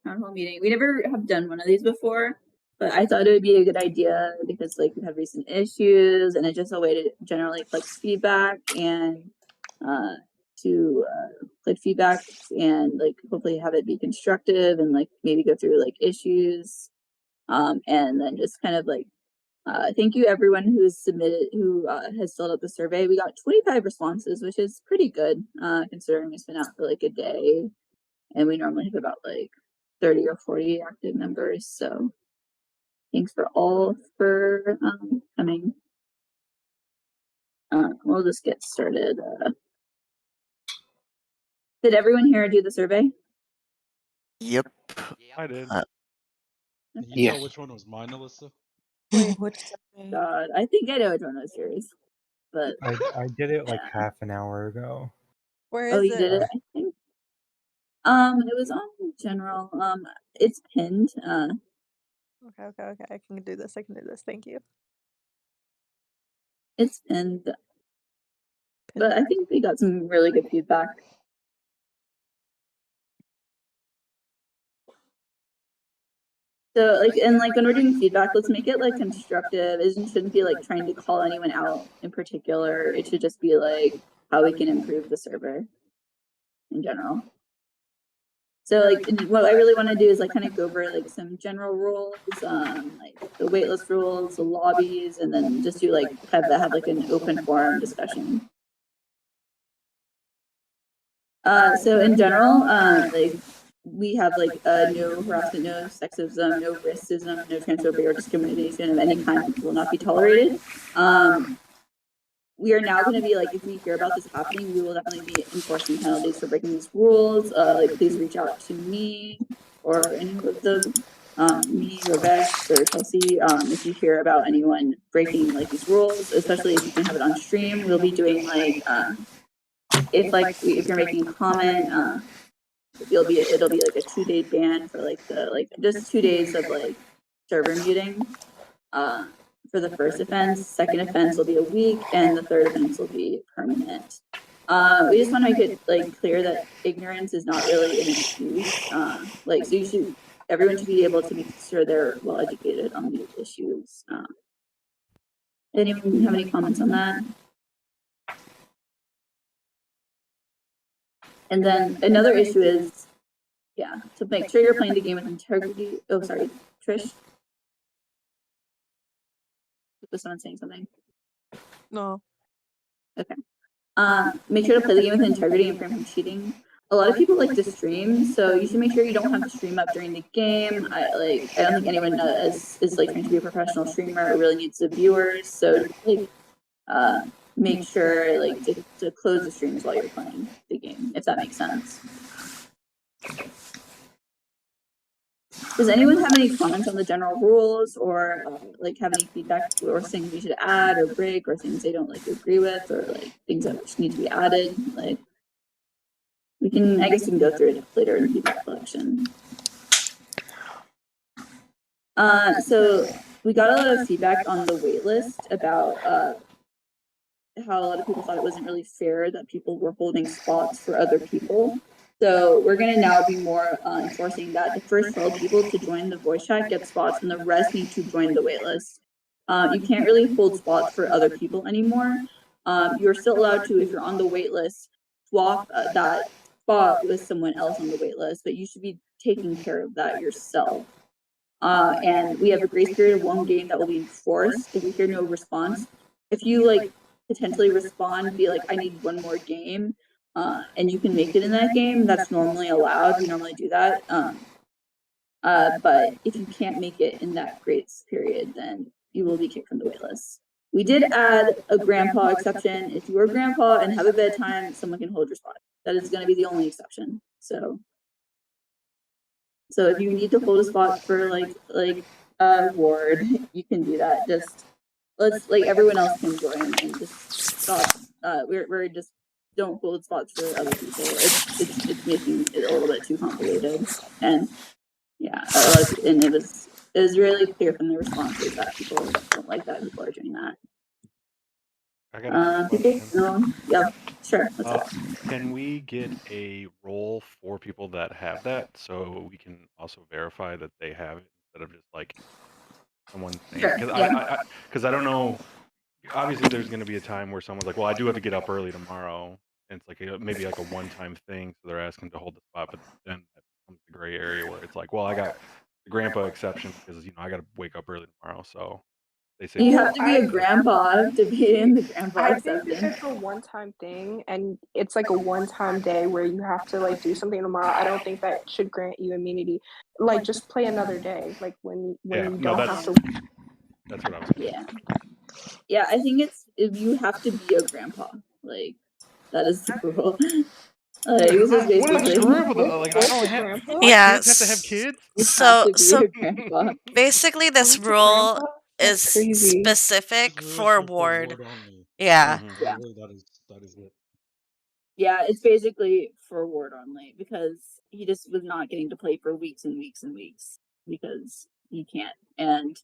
town hall meeting. We never have done one of these before, but I thought it would be a good idea because like we have recent issues and it's just a way to generally collect feedback and uh collect feedback and like hopefully have it be constructive and like maybe go through like issues. And then just kind of like thank you everyone who's submitted who has filled out the survey. We got 25 responses, which is pretty good considering it's been out for like a day and we normally have about like 30 or 40 active members. So thanks for all for coming. We'll just get started. Did everyone here do the survey? Yep. I did. Uh, Can you yeah. tell which one was mine, Alyssa? Wait, which survey? God, I think I know which one was yours, but I did it like yeah. half an hour ago. Where Oh, is you did it? it. I think. It was on general. It's pinned. Okay. I can do this. Thank you. It's pinned, Pin but I think we got some really good feedback. So like and like when we're doing feedback, let's make it like constructive. It shouldn't be like trying to call anyone out in particular. It should just be like how we can improve the server in general. So like what I really want to do is like kind of go over like some general rules, like the waitlist rules, the lobbies, and then just do like have like an open forum discussion. So in general, like we have like no harassment, no sexism, no racism, no transphobia or discrimination of any kind will not be tolerated. We are now going to be like, if we hear about this happening, we will definitely be enforcing penalties for breaking these rules. Like, please reach out to me or any of the me or Bex or Chelsea if you hear about anyone breaking like these rules, especially if you can have it on stream. We'll be doing like if you're making a comment, it'll be like a 2-day ban for like just 2 days of like server muting. For the first offense, second offense will be a week, and the third offense will be permanent. We just want to make it like clear that ignorance is not really an excuse. Like so, everyone should be able to make sure they're well educated on these issues. Anyone have any comments on that? And then another issue is, yeah, to make sure you're playing the game with integrity. Oh, sorry, Trish. Was someone saying something? No. Okay. Make sure to play the game with integrity and refrain from cheating. A lot of people like to stream, so you should make sure you don't have to stream up during the game. I don't think anyone is like trying to be a professional streamer or really needs the viewers. So like, make sure like to close the streams while you're playing the game, if that makes sense. Does anyone have any comments on the general rules or like have any feedback or things we should add or break or things they don't like agree with or like things that need to be added? Like I guess we can go through it later in feedback collection. So we got a lot of feedback on the wait list about how a lot of people thought it wasn't really fair that people were holding spots for other people. So we're going to now be more enforcing that the first 12 people to join the voice chat get spots and the rest need to join the waitlist. You can't really hold spots for other people anymore. You're still allowed to, if you're on the waitlist, swap that spot with someone else on the waitlist, but you should be taking care of that yourself. And we have a grace period of 1 game that will be enforced if we hear no response. If you like potentially respond, be like, I need 1 more game, and you can make it in that game, that's normally allowed. We normally do that. But if you can't make it in that grace period, then you will be kicked from the waitlist. We did add a grandpa exception. If you are a grandpa and have a bedtime, someone can hold your spot. That is going to be the only exception. So if you need to hold a spot for like ward, you can do that. Just let's like everyone else can join and just stop. We're just don't hold spots for other people. It's making it a little bit too complicated. And yeah, and it was really clear from the responses that people don't like that people are doing that. I got a quick People question. know. Yeah, sure. What's up? Can we get a role for people that have that so we can also verify that they have it instead of just like someone saying? Sure. Because Yeah. I don't know. Obviously, there's going to be a time where someone's like, "Well, I do have to get up early tomorrow," and it's like maybe like a one-time thing, so they're asking to hold the spot. But then that becomes the gray area where it's like, "Well, I got the grandpa exception because I got to wake up early tomorrow." So they say You no. have to be a grandpa to be in the grandpa I think if exception. it's a one-time thing and it's like a one-time day where you have to like do something tomorrow, I don't think that should grant you immunity. Like just play another day, like when Yeah, you no, don't have to. that's what I was. Yeah. Yeah, I think it's if you have to be a grandpa. Like that is the rule. This is What did I basically screw up with? Like I don't have. My Yeah. kids have to have kids. you have So to be a grandpa. basically, this What's a rule grandpa? is That's crazy. specific It's for really ward. only. Yeah. Yeah. Really, that is it. Yeah, it's basically for Ward only because he just was not getting to play for weeks and weeks and weeks because he can't. And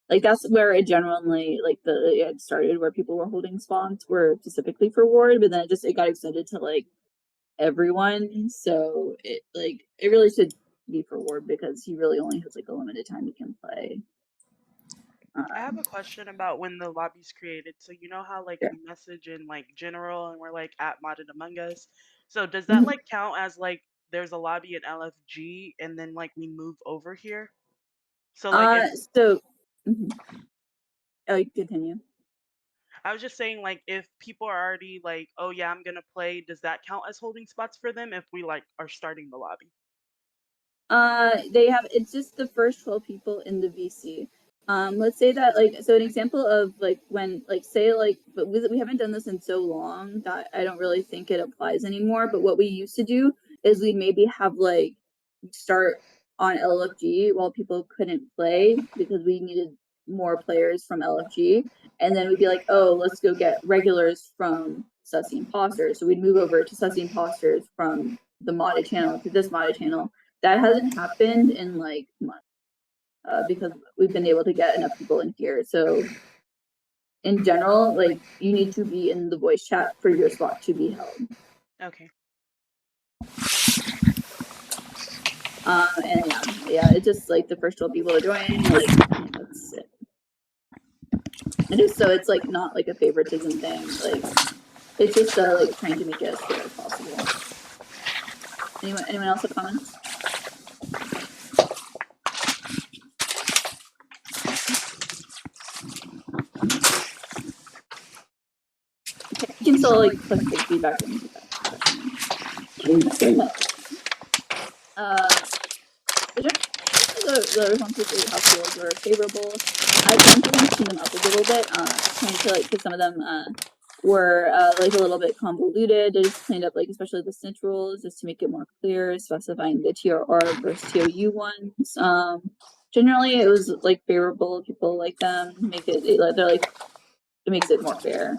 like that's where it genuinely like it started where people were holding spots were specifically for Ward, but then it got extended to like everyone. So it really should be for Ward because he really only has like a limited time he can play. I have a question about when the lobby's created. So you know how like Yeah. we message in like general and we're like at modded among us. So does that like count as like there's a lobby at LFG and then like we move over here? So like if So oh, continue. I was just saying like if people are already like, oh yeah, I'm gonna play, does that count as holding spots for them if we like are starting the lobby? They have it's just the first 12 people in the VC. Let's say that like so an example of like when like say like but we haven't done this in so long that I don't really think it applies anymore. But what we used to do is we'd maybe have like start on LFG while people couldn't play because we needed more players from LFG, and then we'd be like, oh, let's go get regulars from Sussy Imposters. So we'd move over to Sussy Imposters from the modded channel to this modded channel. That hasn't happened in like months because we've been able to get enough people in here. So in general, like you need to be in the voice chat for your slot to be held. Okay. And yeah, it's just like the first 12 people to join, like that's it. And just so it's like not like a favoritism thing, like it's just like trying to make it as fair as possible. Anyone else have comments? Okay, you can still like click take feedback and feedback. The responses to the house rules were favorable. I've gone through and cleaned them up a little bit, trying to like because some of them were like a little bit convoluted. I just cleaned up like especially the snitch rules just to make it more clear, specifying the TRR versus TOU ones. Generally it was like favorable. People like them. Make it they're like it makes it more fair.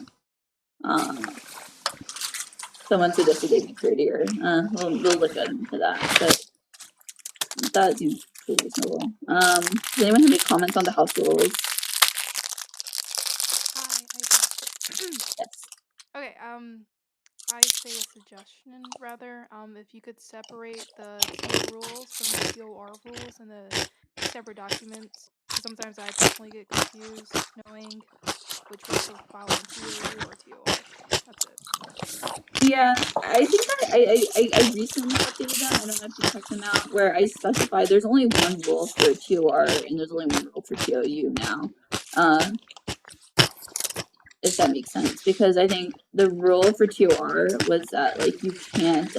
Someone suggested they be prettier. We'll look into that, but that seems pretty reasonable. Does anyone have any comments on the house rules? Hi, I do. Yes. Okay, I say a suggestion rather. If you could separate the TO rules from the TOR rules in the separate documents, because sometimes I personally get confused knowing which rules to file on TOU or TOR. That's it. Yeah, I think I recently updated them. I don't know if you checked them out, where I specified there's only one rule for TOR and there's only one rule for TOU now. If that makes sense, because I think the rule for TOR was that like you can't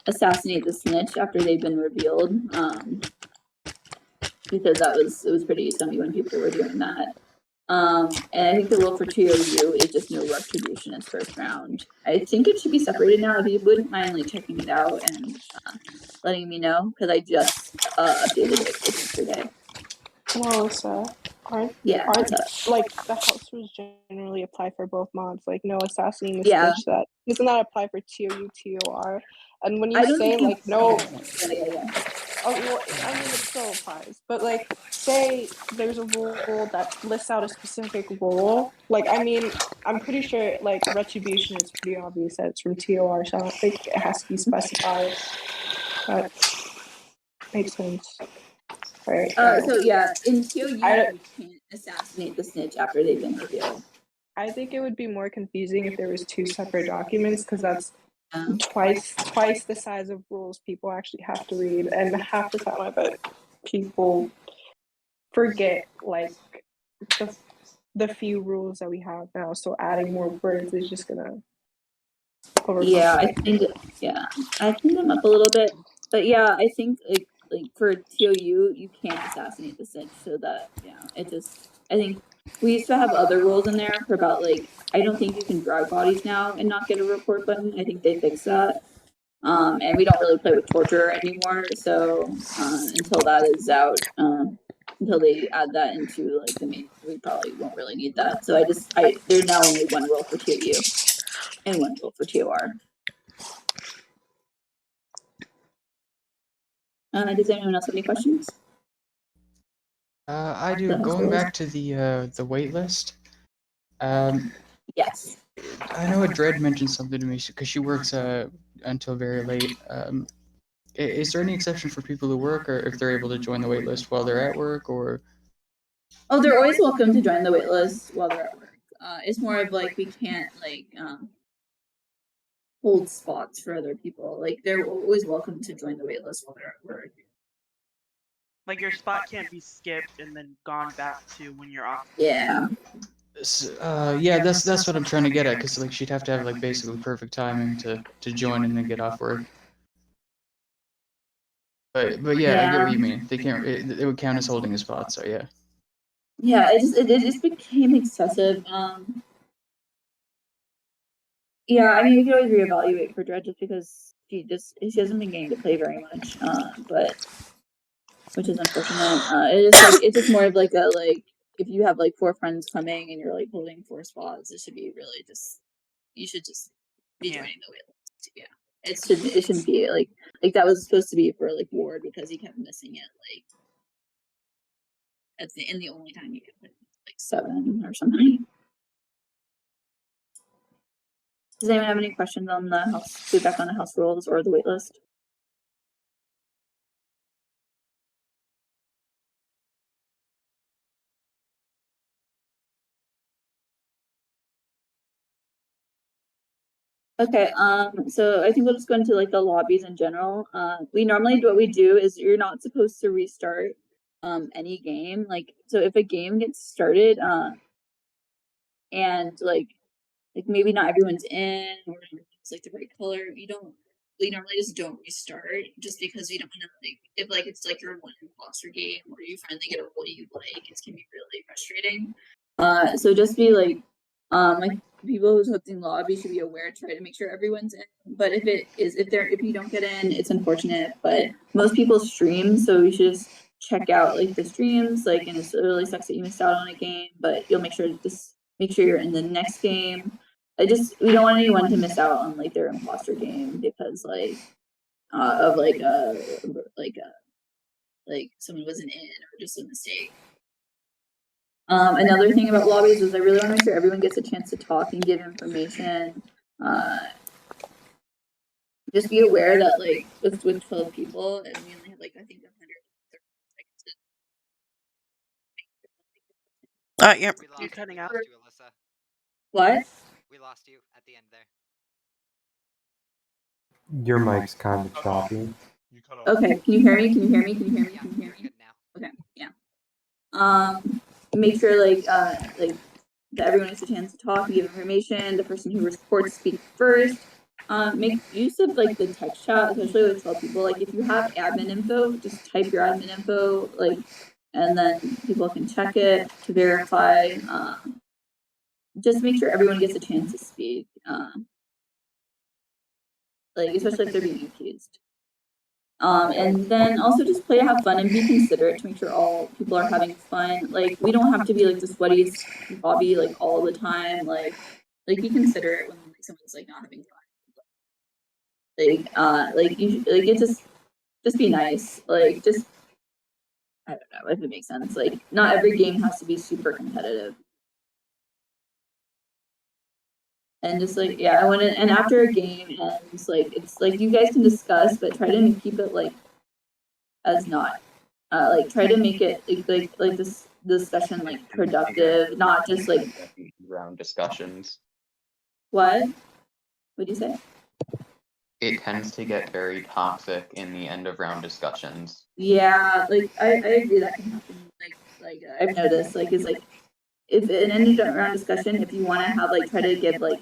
assassinate the snitch after they've been revealed. Because it was pretty scummy when people were doing that. And I think the rule for TOU is just no retribution as first round. I think it should be separated now. If you wouldn't mind like checking it out and letting me know, because I just updated it like yesterday. Melissa, aren't like the house rules generally apply for both mods? Like no assassinating the snitch. That doesn't that apply for TOU, TOR? And when you say like no, Oh, well, I mean, it still applies, but like, say there's a rule that lists out a specific rule. Like, I mean, I'm pretty sure like retribution is pretty obvious that it's from TOR, so I don't think it has to be specified. That makes sense, right? So yeah, in TOU you I can't assassinate the snitch after they've been revealed. think it would be more confusing if there was two separate documents, because that's Yeah. twice the size of rules people actually have to read, and half the time I bet people forget like the few rules that we have now. So adding more words is just gonna Yeah, I overcomplicate. think I cleaned them up a little bit, but yeah, I think like for TOU you can't assassinate the snitch, so that it just I think we used to have other rules in there for about like I don't think you can drag bodies now and not get a report button. I think they fixed that. And we don't really play with torture anymore, so until that is out, until they add that into like the main, we probably won't really need that. So there's now only one rule for TOU and one rule for TOR. Does anyone else have any questions? I do. Going back to the wait list. Yes. I know Dread mentioned something to me because she works until very late. Is there any exception for people who work, or if they're able to join the wait list while they're at work, or? Oh, they're always welcome to join the wait list while they're at work. It's more of like we can't like hold spots for other people. Like they're always welcome to join the wait list while they're at work. Like your spot can't be skipped and then gone back to when you're off. Yeah. Yeah, that's what I'm trying to get at, because like she'd have to have like basically perfect timing to join and then get off work. But yeah, I get what you mean. They can't. It would count as holding a spot. So yeah. Yeah, it just became excessive. Yeah, I mean we could always reevaluate for Dread just because she hasn't been getting to play very much. But which is unfortunate. It's just more of like a like if you have like 4 friends coming and you're like holding 4 spots, it should be really just you should just be joining the wait list. Yeah. It shouldn't be like that was supposed to be for like Ward because he kept missing it like at the only time you could put like 7 or something. Does anyone have any questions on the house feedback on the house rules or the wait list? Okay, so I think we'll just go into like the lobbies in general. We normally what we do is you're not supposed to restart any game. Like so if a game gets started, and like maybe not everyone's in or it's like the right color, we normally just don't restart just because we don't want to like if like it's like your one imposter game or you finally get a role you like, it can be really frustrating. So just be like people who's hosting lobby should be aware, try to make sure everyone's in. But if you don't get in, it's unfortunate. But most people stream, so you should just check out like the streams, like and it really sucks that you missed out on a game, but you'll make sure you're in the next game. We don't want anyone to miss out on like their imposter game because like of like someone wasn't in or just a mistake. Another thing about lobbies is I really want to make sure everyone gets a chance to talk and give information. Just be aware that like with 12 people and we only have like I think 100 seconds. Yep. We lost You're cutting out. you, Alyssa. What? We lost you at the end there. Your mic's kind of choppy. Okay, can you hear me? Can you hear me? Can you hear me? Yeah, Can you hear you're me? good now. Okay, yeah. Make sure like that everyone gets a chance to talk and give information. The person who reports speak first. Make use of like the text chat, especially with 12 people. Like if you have admin info, just type your admin info, like, and then people can check it to verify. Just make sure everyone gets a chance to speak. Like especially if they're being accused. And then also just play to have fun and be considerate to make sure all people are having fun. Like we don't have to be like the sweatiest lobby like all the time. Like be considerate when like someone's like not having fun. Like it's just just be nice. Like, just I don't know if it makes sense. Like, not every game has to be super competitive. And just like, yeah, I want to. And after a game ends, like, it's like you guys can discuss, but try to keep it like as not. Like, try to make it like this discussion like productive, not just like round discussions. what? What'd you say? It tends to get very toxic in the end of round discussions. Yeah, like I agree that can happen. Like I've noticed, like is like if an ended round discussion, if you want to have like try to give like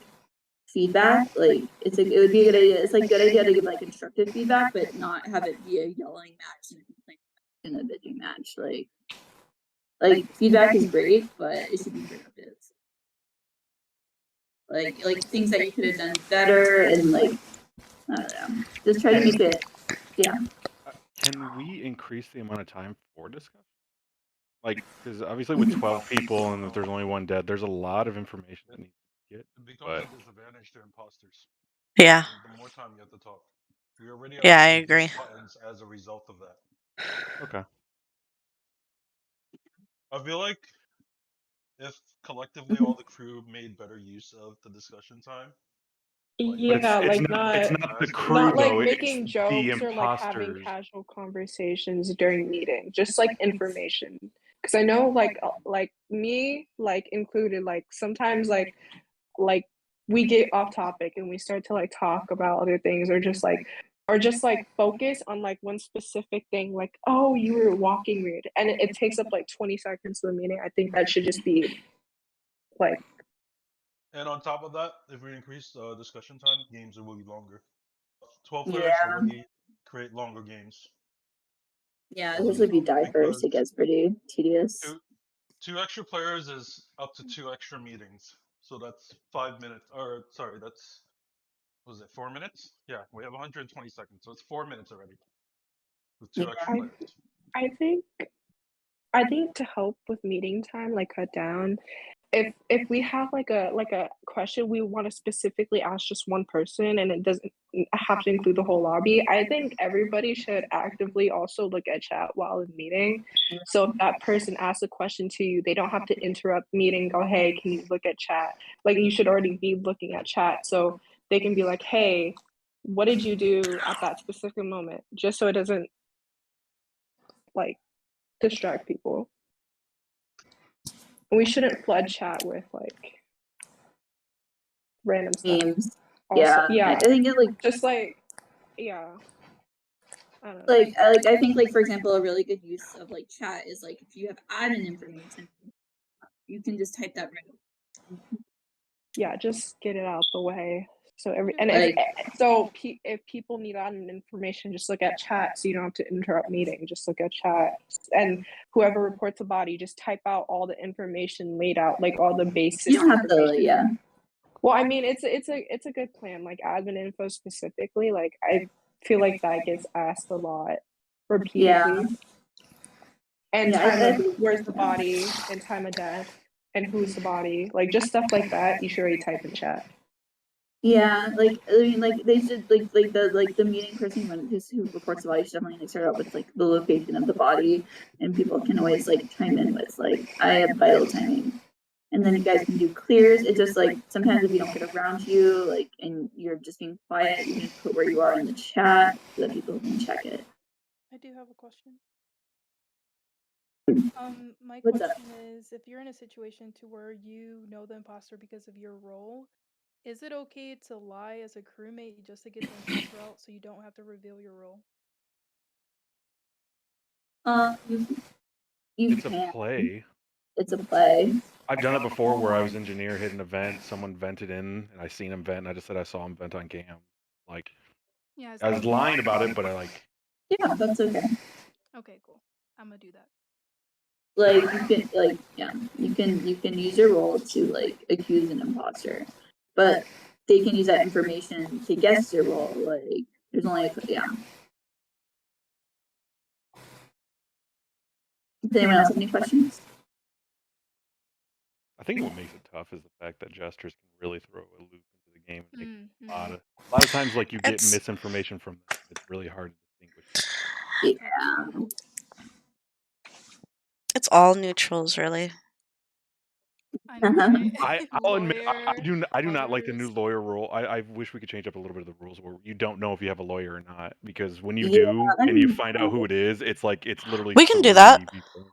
feedback, like it would be a good idea. It's like a good idea to give like constructive feedback, but not have it be a yelling match and a bitching match. Like feedback is great, but it should be productive. Like things that you could have done better, and like I don't know, just try to make it. Yeah. Can we increase the amount of time for discussion? Like, because obviously with 12 people and if there's only one dead, there's a lot of information that needs to get. It becomes a disadvantage to imposters. Yeah. The more time you have to talk. We already have Yeah, I to reduce agree. buttons as a result of that. Okay. I feel like if collectively all the crew made better use of the discussion time. Yeah, But like it's not the crew not like though. making It's jokes the or like having imposters. casual conversations during meetings, just like information. Because I know like me like included, like sometimes like we get off topic and we start to like talk about other things, or just like focus on like one specific thing, like, oh, you were walking weird, and it takes up like 20 seconds of the meeting. I think that should just be like. And on top of that, if we increase discussion time, games will be longer. 12 players Yeah. already create longer games. Yeah, this would be diverse. It gets pretty tedious. Two extra players is up to 2 extra meetings. So that's 5 minutes. Or sorry, that's was it 4 minutes? Yeah, we have 120 seconds, so it's 4 minutes already with 2 extra players. I think to help with meeting time, like cut down, if we have like a question we want to specifically ask just one person, and it doesn't have to include the whole lobby, I think everybody should actively also look at chat while in meeting. So if that person asks a question to you, they don't have to interrupt meeting, go, hey, can you look at chat? Like, you should already be looking at chat, so they can be like, hey, what did you do at that specific moment? Just so it doesn't like distract people. And we shouldn't flood chat with like random stuff. Memes. Also, Yeah. I think it like just like yeah. I don't know. I think like for example, a really good use of like chat is like if you have admin information, you can just type that right. Yeah, just get it out the way. So Like- if people need admin information, just look at chat, so you don't have to interrupt meeting. Just look at chat, and whoever reports a body, just type out all the information laid out, like all the basic. You don't have to, yeah. Well, I mean, it's a good plan. Like admin info specifically, like I feel like that gets asked a lot repeatedly. Yeah. And Yeah, time of where's the body, and time of death, and who's the body, like just stuff like that. You should already type in chat. Yeah, like I mean, like they should like the meeting person who reports the body should definitely start out with like the location of the body, and people can always like chime in with like I have vital timing, and then you guys can do clears. It's just like sometimes if you don't get around to you, like and you're just being quiet, you can put where you are in the chat so that people can check it. I do have a question. My What's question is, if you're in a situation to where you know the imposter because of your role, is it okay to lie as a crewmate just to get the imposter out so you don't have to reveal your role? You It's a play. It's a play. I've done it before where I was engineer, hit an event, someone vented in, and I seen him vent, and I just said I saw him vent on cam. Like, Yeah, I was lying about it, but I like. Yeah, that's okay. Okay, cool. I'm gonna do that. Like you can like yeah, you can use your role to like accuse an imposter, but they can use that information to guess your role. Like there's only yeah. Does anyone else have any questions? I think what makes it tough is the fact that jesters can really throw a loop into the game and make a lot of times like you get misinformation from them. It's really hard to distinguish. Yeah. It's all neutrals, really. I know, right? I'll admit Lawyer, I do not like the new others. lawyer rule. I wish we could change up a little bit of the rules where you don't know if you have a lawyer or not, because when you Yeah, do I and you know. find out who it is, it's like it's literally We can do that. 3 people.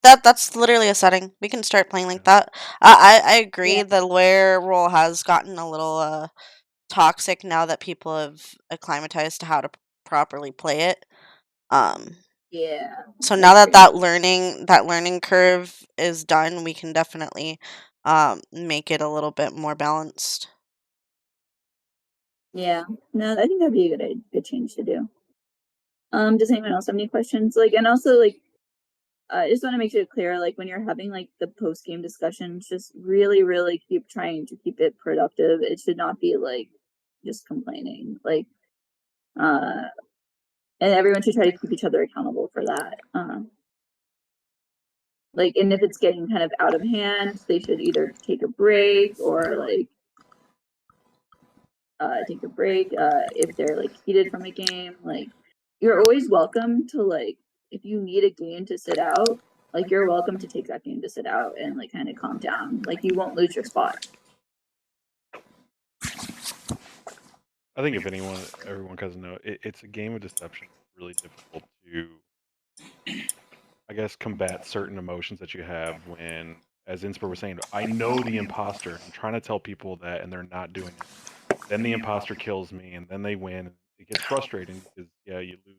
That's literally a setting. We can start playing like that. I agree. Yeah. The lawyer role has gotten a little toxic now that people have acclimatized to how to properly play it. Yeah. So I now that agree. that learning curve is done, we can definitely make it a little bit more balanced. Yeah. No, I think that'd be a good change to do. Does anyone else have any questions? Like, and also like, I just want to make it clear, like when you're having like the post game discussions, just really keep trying to keep it productive. It should not be like just complaining. Like, and everyone should try to keep each other accountable for that. Like, and if it's getting kind of out of hand, they should either take a break or like take a break if they're like heated from a game. Like, you're always welcome to like if you need a game to sit out, like you're welcome to take that game to sit out and like kind of calm down. Like, you won't lose your spot. I think if everyone doesn't know, it's a game of deception. It's really difficult to, I guess, combat certain emotions that you have when, as Insper was saying, I know the imposter. I'm trying to tell people that, and they're not doing it. Then the imposter kills me, and then they win. And it gets frustrating because you lose.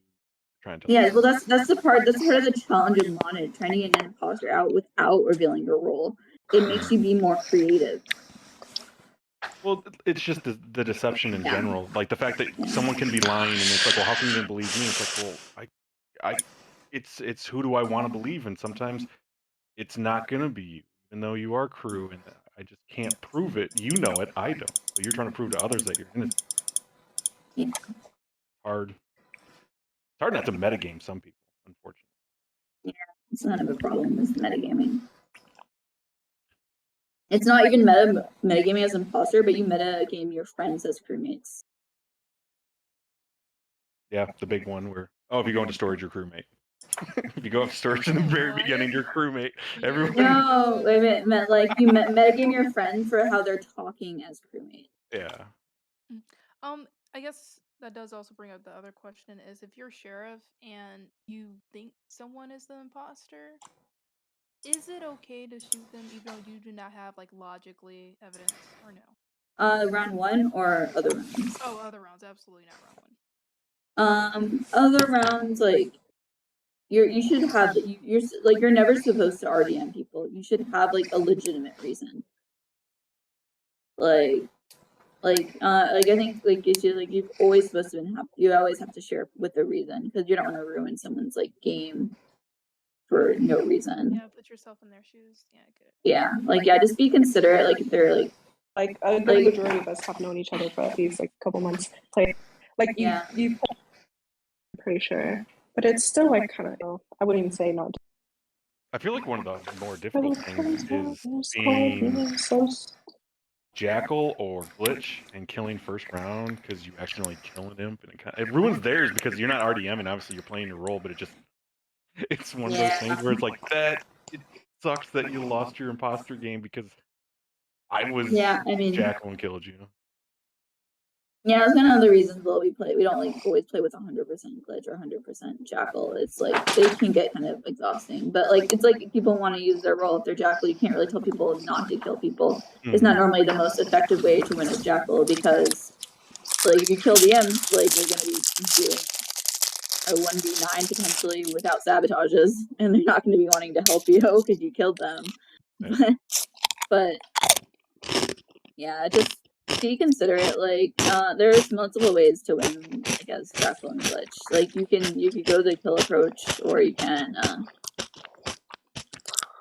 Trying to tell. Yeah, well, that's the part. That's part of the challenge of modded, trying to get an imposter out without revealing your role. It makes you be more creative. Well, it's just the deception in Yeah. general. Like the fact that someone can be lying, and it's like, well, how can you even believe me? It's like, well, it's who do I want to believe? And sometimes it's not gonna be you, even though you are crew, and I just can't prove it. You know it, I don't. So you're trying to prove to others that you're innocent. Yeah. Hard. It's hard not to metagame some people, unfortunately. Yeah, it's not a problem. It's metagaming. It's not even metagaming as imposter, but you metagame your friends as crewmates. Yeah, the big one where if you go into storage, your crewmate. If you go up storage in the very beginning, your crewmate. Everyone. No, wait a minute. Meant like you metagame your friend for how they're talking as crewmates. Yeah. I guess that does also bring up the other question: is if you're sheriff and you think someone is the imposter, is it okay to shoot them even though you do not have like logically evidence, or no? Round 1 or other rounds? Oh, other rounds, absolutely not round 1. Other rounds, like you should have you're like you're never supposed to RDM people. You should have like a legitimate reason. Like I think like you've always supposed to you always have to share with a reason, because you don't want to ruin someone's like game for no reason. Yeah, put yourself in their shoes. Yeah, I get it. Yeah, like just be considerate. Like if they're like a good majority of us have known each other for at least like a couple months. Like you, I'm pretty sure, but it's still like kind of. I wouldn't even say not. I feel like one of the more difficult things is being Jackal or Glitch and killing first round because you accidentally kill an imp, and it ruins theirs because you're not RDMing. Obviously, you're playing your role, but it's one of those things where it's like that. It sucks that you lost your imposter game because I was Jackal and killed you. Yeah, that's kind of the reasons we play. We don't like always play with 100% glitch or 100% jackal. It's like they can get kind of exhausting, but like it's like people want to use their role. If they're jackal, you can't really tell people not to kill people. It's not normally the most effective way to win a jackal, because like if you kill the imps, like you're gonna be doing a 1v9 potentially without sabotages, and they're not going to be wanting to help you because you killed them. But yeah, just be considerate. Like there's multiple ways to win against Jackal and Glitch. Like you can go the kill approach, or you can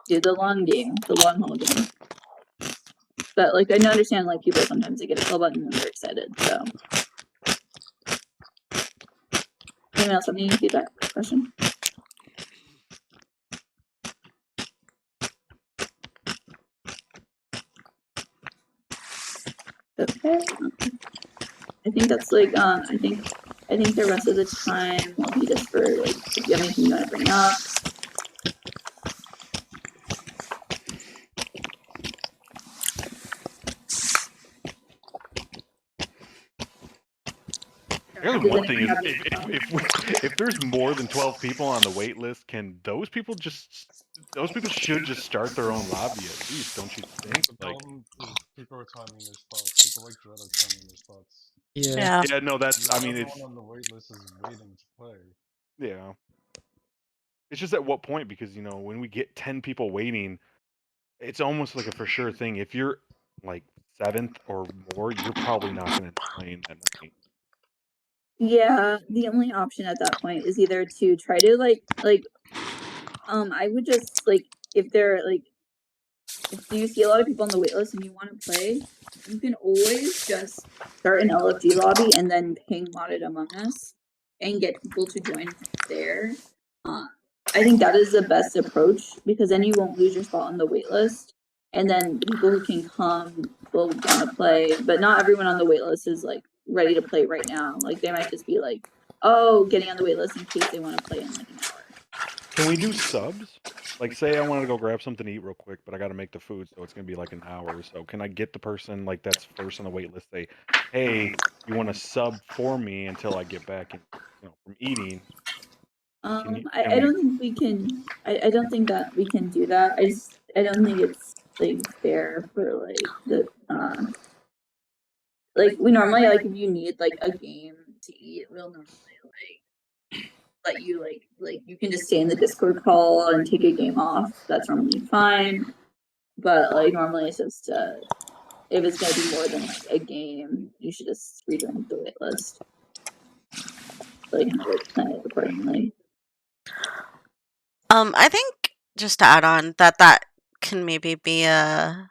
do the long game, the long haul game. But like I understand, like people sometimes they get a kill button and they're excited. So anyone else have any feedback question? Okay. I think that's like I think I think the rest of the time will be just for like if you have anything you want to bring up. I guess Does one thing anyone is have any if there's more than 12 people on the wait list, can those people should just start their own lobby at least, don't you think? The Like, problem is people are timing their spots. People like Dread are timing their spots. Yeah. Yeah. yeah, no, that's Not I mean everyone it's on the wait list is waiting to play. yeah. It's just at what point because when we get 10 people waiting, it's almost like a for sure thing. If you're like seventh or more, you're probably not going to be playing that night. Yeah, the only option at that point is either to try to I would just if they're if you see a lot of people on the wait list and you want to play, you can always just start an LFG lobby and then ping modded Among Us and get people to join from there. Uh, I think that is the best approach because then you won't lose your spot on the wait list. And then the people who can come will want to play, but not everyone on the wait list is ready to play right now. Like they might just be getting on the wait list in case they want to play in an hour. Can we do subs? Like, say I wanted to go grab something to eat real quick, but I got to make the food, so it's gonna be like an hour or so. Can I get the person that's first on the wait list say, "Hey, you want to sub for me until I get back and from eating?" Can I we? don't think we can. I don't think that we can do that. I don't think it's fair for the we normally if you need a game to eat, we'll normally let you you can just stay in the Discord call and take a game off. That's normally fine. But normally it's just if it's gonna be more than a game, you should just rejoin the wait list. Plan it accordingly. I think just to add on that can maybe be a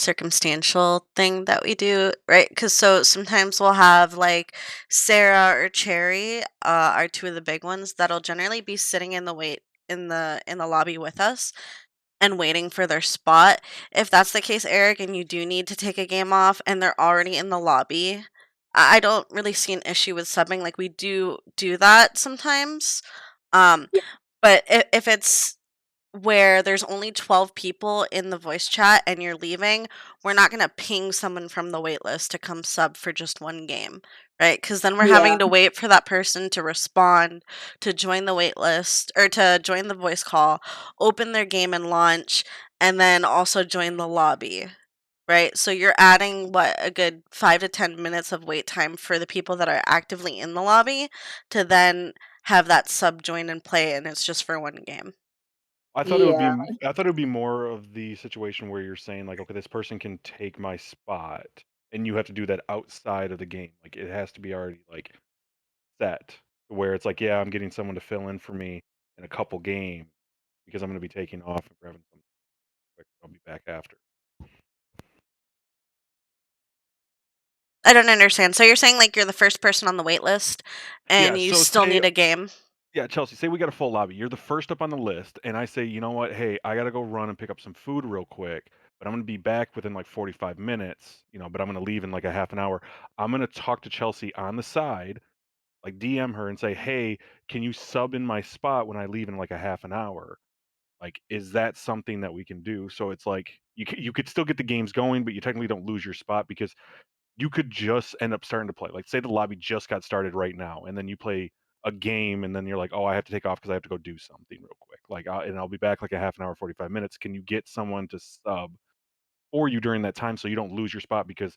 circumstantial thing that we do, right? Because so sometimes we'll have Sarah or Cherry, are two of the big ones that'll generally be sitting in the wait in the lobby with us and waiting for their spot. If that's the case, Eric, and you do need to take a game off and they're already in the lobby, I don't really see an issue with subbing. Like we do that sometimes. Um, Yeah. but if it's where there's only 12 people in the voice chat and you're leaving, we're not going to ping someone from the wait list to come sub for just one game, right? Because then we're Yeah. having to wait for that person to respond, to join the wait list, or to join the voice call, open their game and launch, and then also join the lobby, right? So you're adding a good 5 to 10 minutes of wait time for the people that are actively in the lobby to then have that sub join and play, and it's just for one game. I thought it would Yeah. be. I thought it would be more of the situation where you're saying okay, this person can take my spot, and you have to do that outside of the game. Like it has to be already set, where it's yeah, I'm getting someone to fill in for me in a couple games because I'm going to be taking off and grabbing something quick. I'll be back after. I don't understand. So you're saying you're the first person on the wait list and Yeah. you So still say need a game? Yeah, Chelsea, say we got a full lobby. You're the first up on the list, and I say, you know what? Hey, I gotta go run and pick up some food real quick, but I'm gonna be back within 45 minutes, but I'm gonna leave in a half an hour. I'm gonna talk to Chelsea on the side, DM her and say, hey, can you sub in my spot when I leave in a half an hour? Is that something that we can do? So it's you could still get the games going, but you technically don't lose your spot because you could just end up starting to play. Like, say the lobby just got started right now, and then you play a game, and then you're like, "Oh, I have to take off because I have to go do something real quick." And I'll be back a half an hour, 45 minutes. Can you get someone to sub for you during that time so you don't lose your spot? Because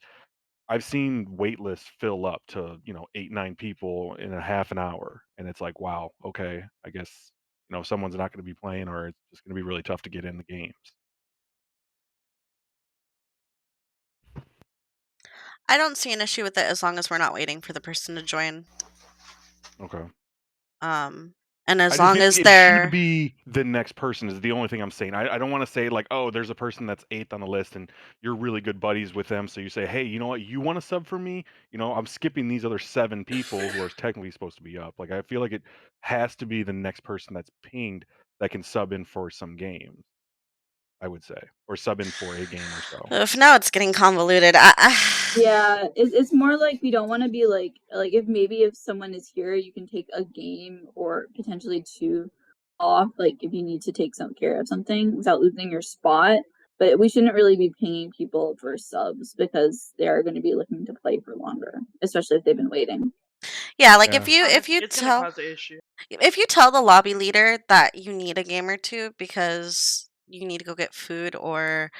I've seen wait lists fill up to 8, 9 people in a half an hour, and it's wow, okay, I guess someone's not going to be playing, or it's just going to be really tough to get in the games. I don't see an issue with it as long as we're not waiting for the person to join. Okay. And as I just long feel as it should they're be the next person is the only thing I'm saying. I don't want to say oh, there's a person that's 8th on the list and you're really good buddies with them. So you say, hey, you know what? You want to sub for me? I'm skipping these other 7 people who are technically supposed to be up. I feel like it has to be the next person that's pinged that can sub in for some games. I would say, or sub in for a game or so. If now it's getting convoluted. Yeah, it's more like we don't want to be like if someone is here, you can take a game or potentially two off, like if you need to take some care of something without losing your spot. But we shouldn't really be paying people for subs because they are going to be looking to play for longer, especially if they've been waiting. Yeah, like Yeah. It's gonna cause an issue. if you tell the lobby leader that you need a game or two because you need to go get food or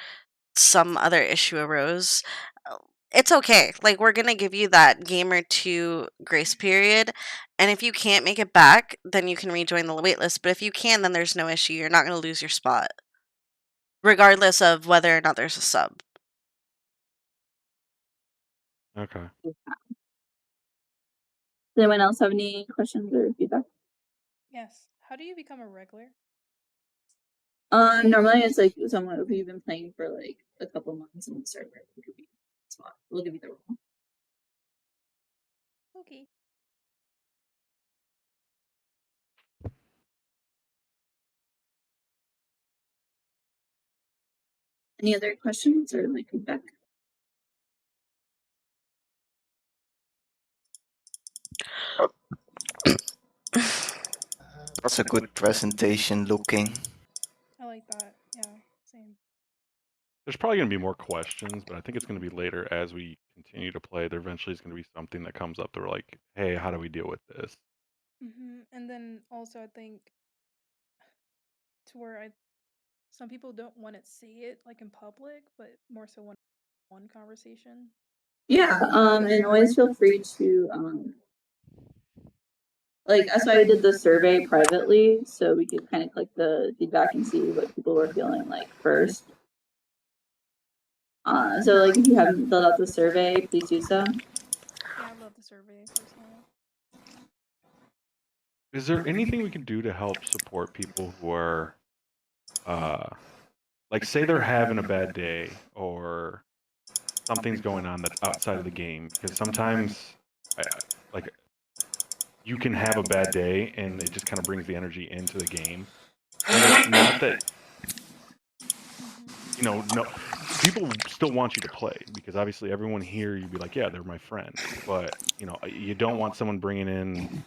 some other issue arose, uh, it's okay. Like we're gonna give you that game or two grace period, and if you can't make it back, then you can rejoin the waitlist. But if you can, then there's no issue. You're not gonna lose your spot, regardless of whether or not there's a sub. Okay. Does anyone else have any questions or feedback? Yes. How do you become a regular? Normally it's like someone who you've been playing for like a couple months in the server. We'll give you a spot. We'll give you the role. Okay. Any other questions or like feedback? That's a good presentation looking. I like that. Yeah, same. There's probably going to be more questions, but I think it's going to be later as we continue to play. There eventually is going to be something that comes up that we're like, hey, how do we deal with this? And then also I think to where some people don't want to say it like in public, but more so one conversation. Yeah, and always feel free to like that's why we did the survey privately, so we could kind of collect the feedback and see what people were feeling like first. So like if you haven't filled out the survey, please do so. Yeah, I love the survey personally. Is there anything we can do to help support people who are, like, say they're having a bad day or something's going on that's outside of the game? Because sometimes, like, you can have a bad day and it just kind of brings the energy into the game. And it's not that, no, people still want you to play because obviously everyone here, you'd be like, yeah, they're my friend. But, you don't want someone bringing in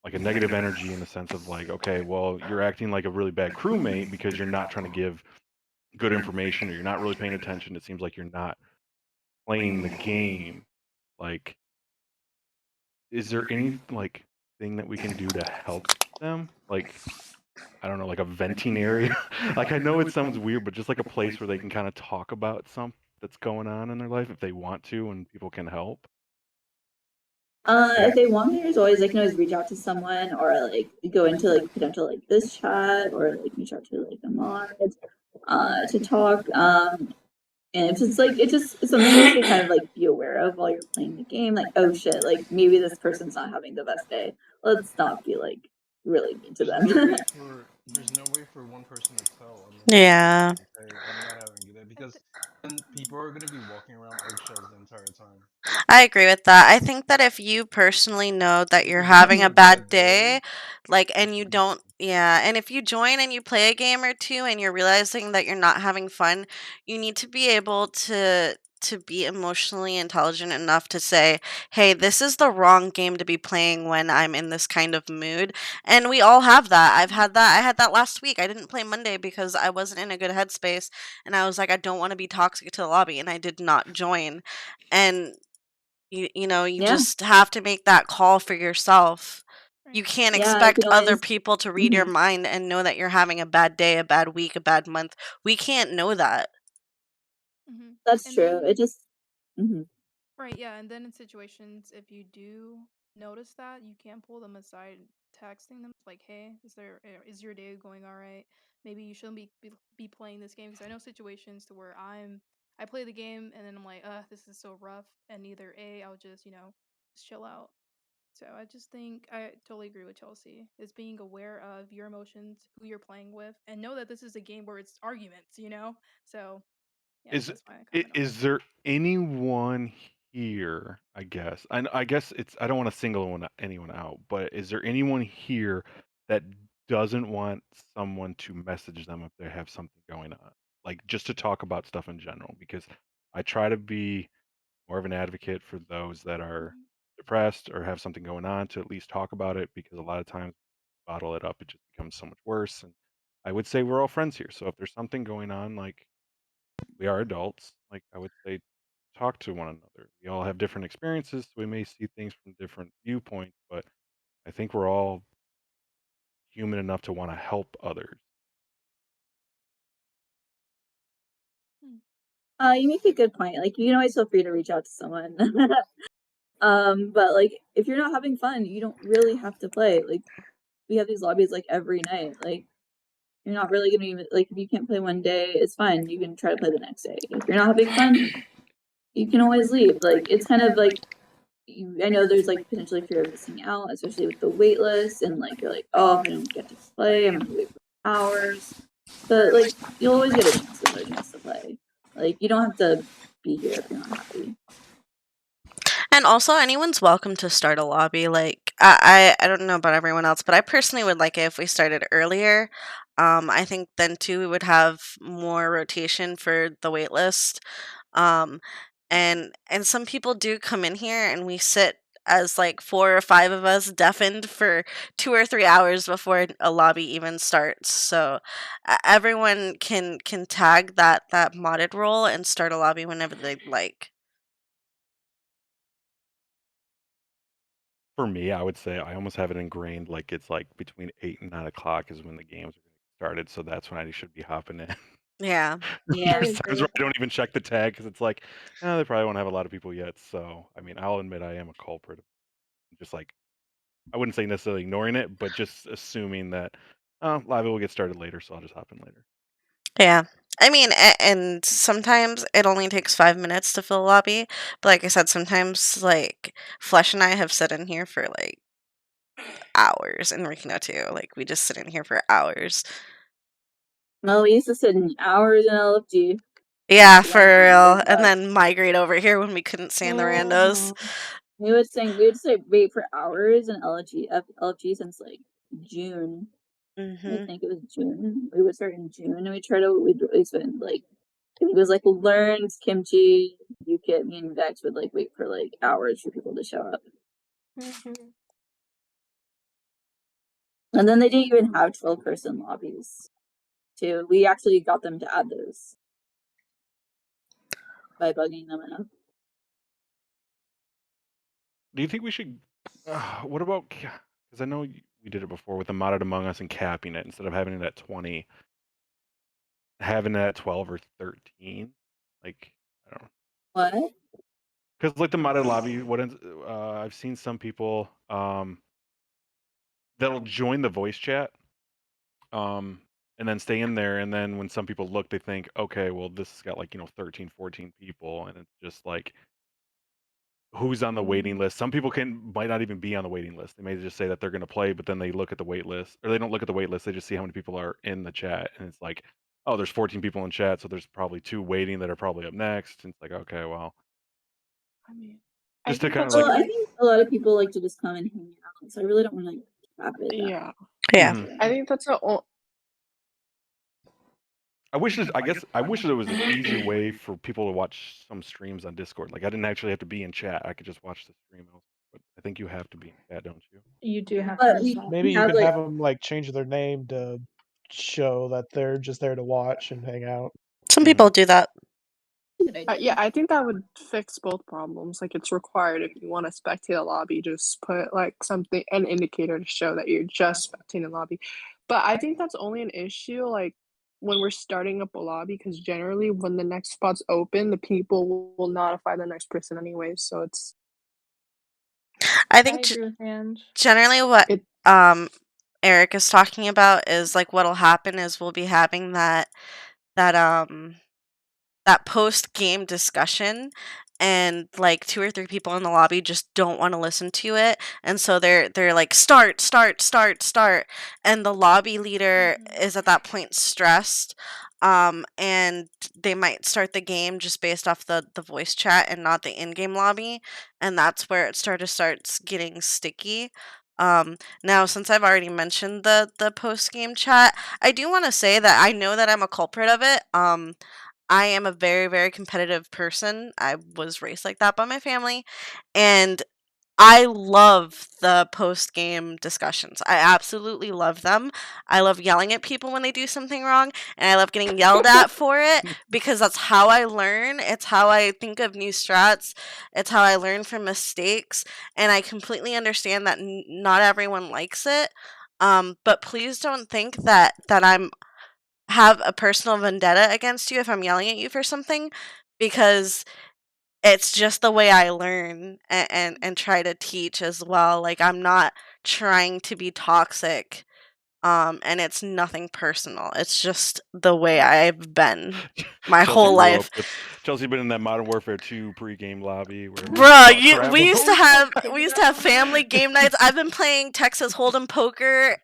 like a negative energy in the sense of like, okay, well, you're acting like a really bad crewmate because you're not trying to give good information or you're not really paying attention. It seems like you're not playing the game. Like, is there any like thing that we can do to help them? Like, I don't know, like a venting area. Like, I know it sounds weird, but just like a place where they can kind of talk about something that's going on in their life if they want to and people can help. If they want me, there's always they can always reach out to someone or like go into like potential like this chat or like reach out to like a mod to talk. And if it's like it's just something you should kind of like be aware of while you're playing the game. Like, oh shit, like maybe this person's not having the best day. Let's not be like really mean to them. There's no way for one person to tell. Yeah. Okay, I'm not having a good day because then people are gonna be walking around eggshells the entire time. I agree with that. I think that if you personally know that you're If having a bad day, day, like, and you don't, yeah, and if you join and you play a game or two and you're realizing that you're not having fun, you need to be able to be emotionally intelligent enough to say, "Hey, this is the wrong game to be playing when I'm in this kind of mood." And we all have that. I've had that. I had that last week. I didn't play Monday because I wasn't in a good headspace, and I was like, I don't want to be toxic to the lobby, and I did not join. And you Yeah. just have to make that call for yourself. You Right. can't Yeah, you expect can other always people to read your mind and know that you're having a bad day, a bad week, a bad month. We can't know that. That's And true. then It just mhm. right, yeah, and then in situations if you do notice that, you can pull them aside, texting them like, "Hey, is your day going all right? Maybe you shouldn't be playing this game." Because I know situations to where I play the game and then I'm like, this is so rough," and either I'll just just chill out. So I just think I totally agree with Chelsea. Is being aware of your emotions, who you're playing with, and know that this is a game where it's arguments. So yeah, Is that's why I comment on is there anyone here? I guess it's I don't want to single anyone out, but is there anyone here that doesn't want someone to message them if they have something going on? like just to talk about stuff in general, because I try to be more of an advocate for those that are depressed or have something going on, to at least talk about it, because a lot of times bottle it up, it just becomes so much worse. And I would say we're all friends here, so if there's something going on, like, we are adults, like, I would say talk to one another. We all have different experiences, so we may see things from different viewpoints, but I think we're all human enough to want to help others. You make a good point. Like, you can always feel free to reach out to someone. But like, if you're not having fun, you don't really have to play. Like, we have these lobbies like every night. Like, you're not really gonna even like if you can't play one day, it's fine. You can try to play the next day. If you're not having fun, you can always leave. Like, it's kind of like I know there's like potentially fear of missing out, especially with the wait list, and like you're like, oh, if I don't get to play, I'm gonna have to wait for hours. But like, you'll always get another chance to play. Like, you don't have to be here if you're not happy. And also, anyone's welcome to start a lobby. Like, I don't know about everyone else, but I personally would like it if we started earlier. I think then too we would have more rotation for the wait list. Um, and some people do come in here, and we sit as like 4 or 5 of us deafened for 2 or 3 hours before a lobby even starts. So everyone can tag that modded role and start a lobby whenever they'd like. For me, I would say I almost have it ingrained, like, it's like between 8 and 9 o'clock is when the games are gonna get started, so that's when I should be hopping in. Yeah. Yeah. There's times where I don't even check the tag because it's like, they probably won't have a lot of people yet. So, I mean, I'll admit I am a culprit. Just like, I wouldn't say necessarily ignoring it, but just assuming that, oh, live will get started later, so I'll just hop in later. Yeah. I mean, and sometimes it only takes 5 minutes to fill a lobby. But like I said, sometimes like Flesh and I have sat in here for like hours, and Rikino too. Like, we just sit in here for hours. Well, we used to sit in hours in LFG. Yeah, to for learn how to real. play And bug. then migrate over here when we couldn't stand the randos. We would say wait for hours in LFG since like June. I Mhm. think it was June. We would start in June, and we'd spend like it was like learns kimchi. Me and Vex would like wait for like hours for people to show up. And then they didn't even have 12-person lobbies. Too. We actually got them to add those by bugging them enough. Do you think we should? What about? Because I know we did it before with the modded Among Us and capping it instead of having it at 20, having it at 12 or 13. Like, I don't know. What? Because like the modded lobby, I've seen some people that'll join the voice chat, and then stay in there, and then when some people look, they think, okay, well, this has got like 13, 14 people, and it's just like, who's on the waiting list. Some people might not even be on the waiting list. They may just say that they're going to play, but then they look at the wait list, or they don't look at the wait list. They just see how many people are in the chat, and it's like, oh, there's 14 people in chat, so there's probably 2 waiting that are probably up next. And it's like, okay, well, I mean, just to kind of Well, like, I think a lot of people like to just come and hang out, so I really don't want to like cap it. Yeah. Yeah. I think that's the I wish there was an easier way for people to watch some streams on Discord. Like, I didn't actually have to be in chat. I could just watch the stream. But I think you have to be in chat, don't you? You do have But to. we Maybe you have could like have them like change their name to show that they're just there to watch and hang out. Some people do that. Yeah, I think that would fix both problems. Like, it's required if you want to spectate a lobby, just put like an indicator to show that you're just spectating a lobby. But I think that's only an issue like when we're starting up a lobby, because generally when the next spot's open, the people will notify the next person anyways. So it's I think agree with Ange. generally what Eric is talking about is like what'll happen is we'll be having that post game discussion, and like 2 or 3 people in the lobby just don't want to listen to it, and so they're like start, and the lobby leader is at that point stressed, and they might start the game just based off the voice chat and not the in-game lobby, and that's where it starts getting sticky. Now, since I've already mentioned the post game chat, I do want to say that I know that I'm a culprit of it. I am a very, very competitive person. I was raised like that by my family, and I love the post-game discussions. I absolutely love them. I love yelling at people when they do something wrong, and I love getting yelled at for it because that's how I learn. It's how I think of new strats. It's how I learn from mistakes, and I completely understand that not everyone likes it. But please don't think that I'm have a personal vendetta against you if I'm yelling at you for something, because it's just the way I learn and try to teach as well. Like, I'm not trying to be toxic, and it's nothing personal. It's just the way I've been my Chelsea whole grew up life. with Chelsea been in that Modern Warfare 2 pre-game lobby where everyone Bruh, talk crap we used to about have family game nights. I've been playing Texas Hold'em poker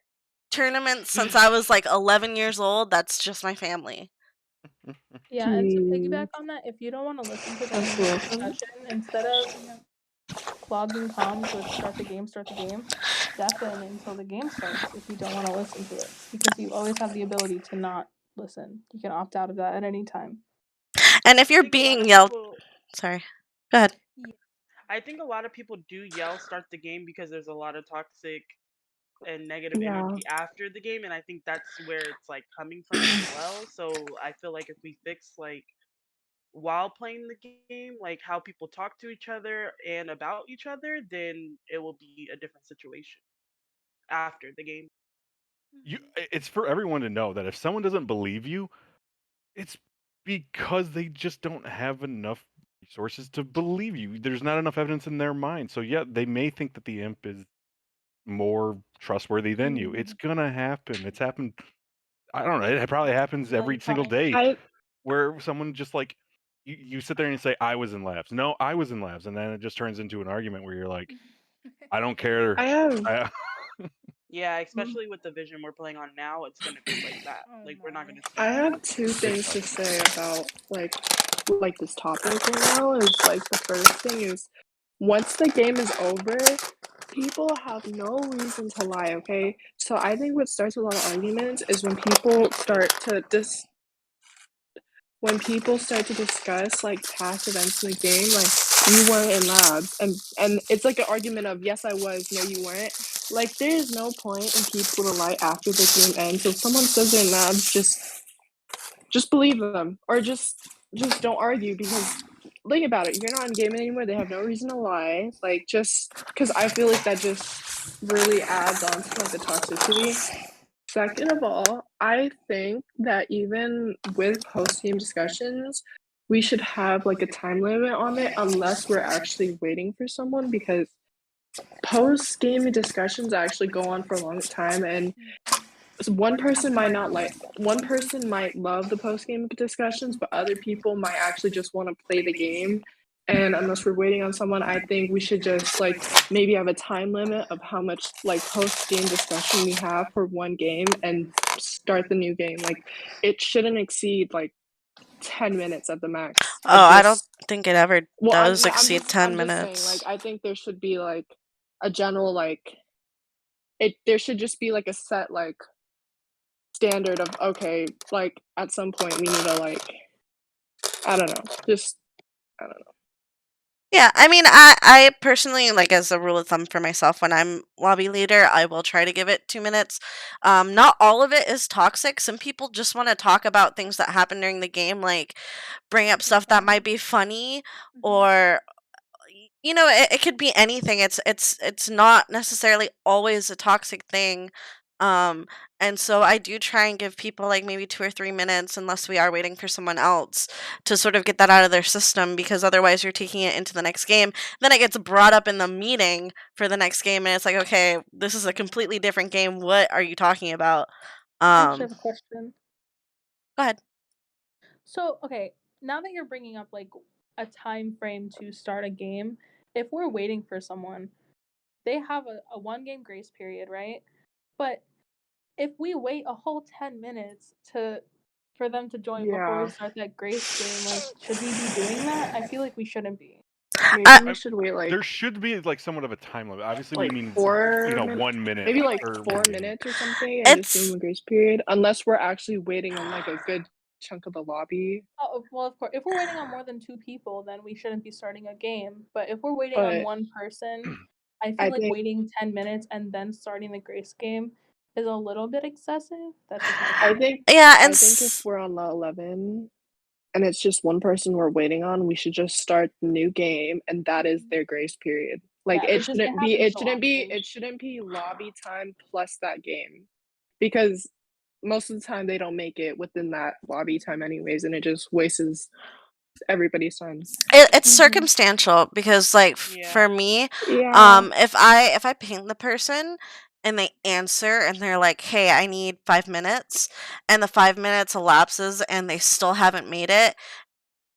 tournaments since I was like 11 years old. That's just my family. Yeah, and to piggyback Jeez. on that, if you don't want to listen to the That's main awesome. discussion, instead of logging comms with start the game, deafen until the game starts if you don't want to listen to it. Because you always have the ability to not listen. You can opt out of that at any time. And if I you're think a lot being of yelled, people sorry, go ahead. I think a lot of people do yell start the game because there's a lot of toxic and negative Yeah. energy after the game, and I think that's where it's like coming from as well. So I feel like if we fix like while playing the game, like how people talk to each other and about each other, then it will be a different situation after the game. It's for everyone to know that if someone doesn't believe you, it's because they just don't have enough resources to believe you. There's not enough evidence in their mind. So yeah, they may think that the imp is more trustworthy than you. It's gonna happen. It's happened. I don't know. It probably happens every single day I where someone just like you sit there and you say, "I was in labs." No, I was in labs, and then it just turns into an argument where you're like, "I don't care." I have I, Yeah, especially with the vision we're playing on now, it's gonna be like that. Oh Like we're not gonna I see have two it's things to tough. say about like this topic right now. Is like the first thing is once the game is over, people have no reason to lie, okay? So I think what starts a lot of arguments is when people start to discuss like past events in the game, like you weren't in labs, and it's like an argument of yes I was, no you weren't. Like there's no point in people to lie after the game ends. If someone says they're in labs, just believe them, or just don't argue because think about it. You're not in gaming anymore. They have no reason to lie. Like just because I feel like that just really adds on to like the toxicity. Second of all, I think that even with post game discussions, we should have like a time limit on it unless we're actually waiting for someone because post game discussions actually go on for a long time and one person might not like one person might love the post game discussions, but other people might actually just want to play the game. And unless we're waiting on someone, I think we should just like maybe have a time limit of how much like post game discussion we have for one game and start the new game. Like it shouldn't exceed like 10 minutes at the max. Oh, I don't think it ever Well, does I'm exceed 10 just saying like minutes. I think there should be like a general like there should just be like a set like standard of okay, like at some point we need to like I don't know, just I don't know. Yeah, I mean, I personally, like, as a rule of thumb for myself, when I'm lobby leader, I will try to give it 2 minutes. Not all of it is toxic. Some people just want to talk about things that happen during the game, like bring up stuff that might be funny, or it could be anything. It's not necessarily always a toxic thing. Um, and so I do try and give people like maybe 2 or 3 minutes, unless we are waiting for someone else to sort of get that out of their system, because otherwise you're taking it into the next game. Then it gets brought up in the meeting for the next game, and it's like, okay, this is a completely different game. What are you talking about? I actually Um, have a question. Go ahead. So, okay, now that you're bringing up like a time frame to start a game, if we're waiting for someone, they have a one game grace period, right? But if we wait a whole 10 minutes for them to join before we Yeah. start that grace game, like should we be doing that? I feel like we shouldn't be. Maybe I- we should wait like There should be like somewhat of a time limit. Obviously, we like mean 4 1 minute. maybe like or 4 1 game. minutes or something, and just give It's them a grace period, unless we're actually waiting on like a good chunk of the lobby. Oh, well, of course, if we're waiting on more than 2 people, then we shouldn't be starting a game. But if we're waiting on But one person, I I feel like think waiting 10 minutes and then starting the grace game is a little bit excessive. That's just my I opinion. think yeah, I and think if we're on the 11 and it's just one person we're waiting on, we should just start the new game, and that is their grace period. Like Yeah, it happens so often. it shouldn't be lobby time plus that game, because most of the time they don't make it within that lobby time anyways, and it just wastes everybody's time. it's circumstantial because like for me, Yeah. if I ping the person and they answer and they're like, "Hey, I need 5 minutes," and the 5 minutes elapses and they still haven't made it,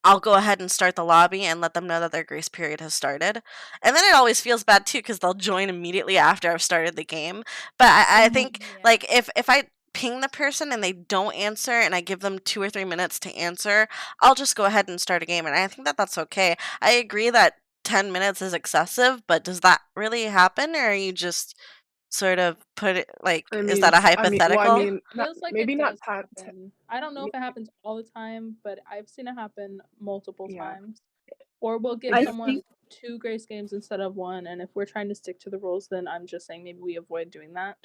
I'll go ahead and start the lobby and let them know that their grace period has started. And then it always feels bad too because they'll join immediately after I've started the game. But I think like if I ping the person and they don't answer and I give them 2 or 3 minutes to answer, I'll just go ahead and start a game. And I think that that's okay. I agree that 10 minutes is excessive, but does that really happen, or are you just sort of put it like, I is that a mean, hypothetical? It not, feels like maybe it not does pat. happen. I don't know if it happens all the time, but I've seen it happen multiple Yeah. times. Or we'll give I someone think 2 grace games instead of 1, and if we're trying to stick to the rules, then I'm just saying maybe we avoid doing that.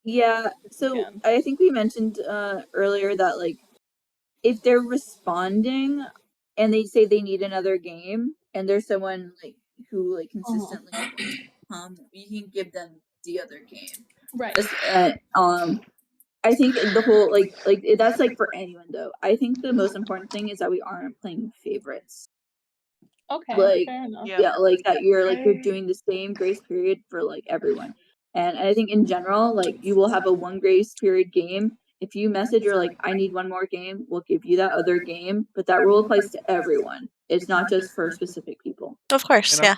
yeah. So can. I think we mentioned earlier that like if they're responding and they say they need another game and there's someone like who like consistently you can give them the other game. Right. I think the whole like that's like for anyone though. I think the most important thing is that we aren't playing favorites. Okay, Like fair enough. yeah, like that you're doing the same grace period for like everyone. And I think in general, like you will have a 1 grace period game. If you message or like I need 1 more game, we'll give you that other game. But that rule applies to everyone. It's not just for specific people. Of course, And yeah.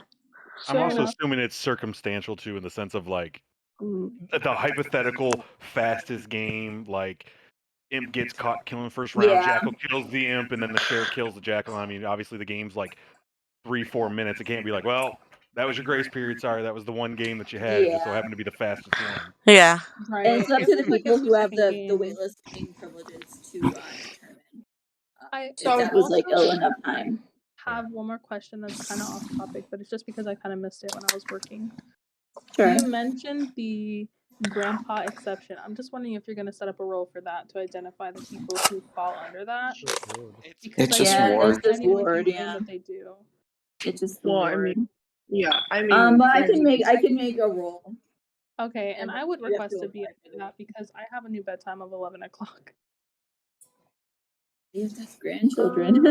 I'm Fair also enough. assuming it's circumstantial too, in the sense of like Mm. the hypothetical fastest game, like Imp gets caught killing first round, Yeah. Jackal kills the Imp, and then the Sheriff kills the Jackal. I mean, obviously the game's like 3-4 minutes. It can't be like, well, that was your grace period. Sorry, that was the one game that you had. It just so Yeah. happened to be the fastest one. Yeah. Right. And it's up If to the it's like a people who have specific the game. waitlisting privileges to determine I if that was like also enough time. have one more question that's kind of off topic, but it's just because I kind of missed it when I was working. Sure. You mentioned the grandpa exception. I'm just wondering if you're going to set up a role for that to identify the people who fall under that. Because It's I just know Yeah, ward. it's just anyone ward, can claim yeah. that they do. It's just the Well, I ward. mean, yeah, I mean, But I there's can make a role. Okay, and I would you have request to to be apply under that because I have a new bedtime of 11 o'clock. You have to have grandchildren.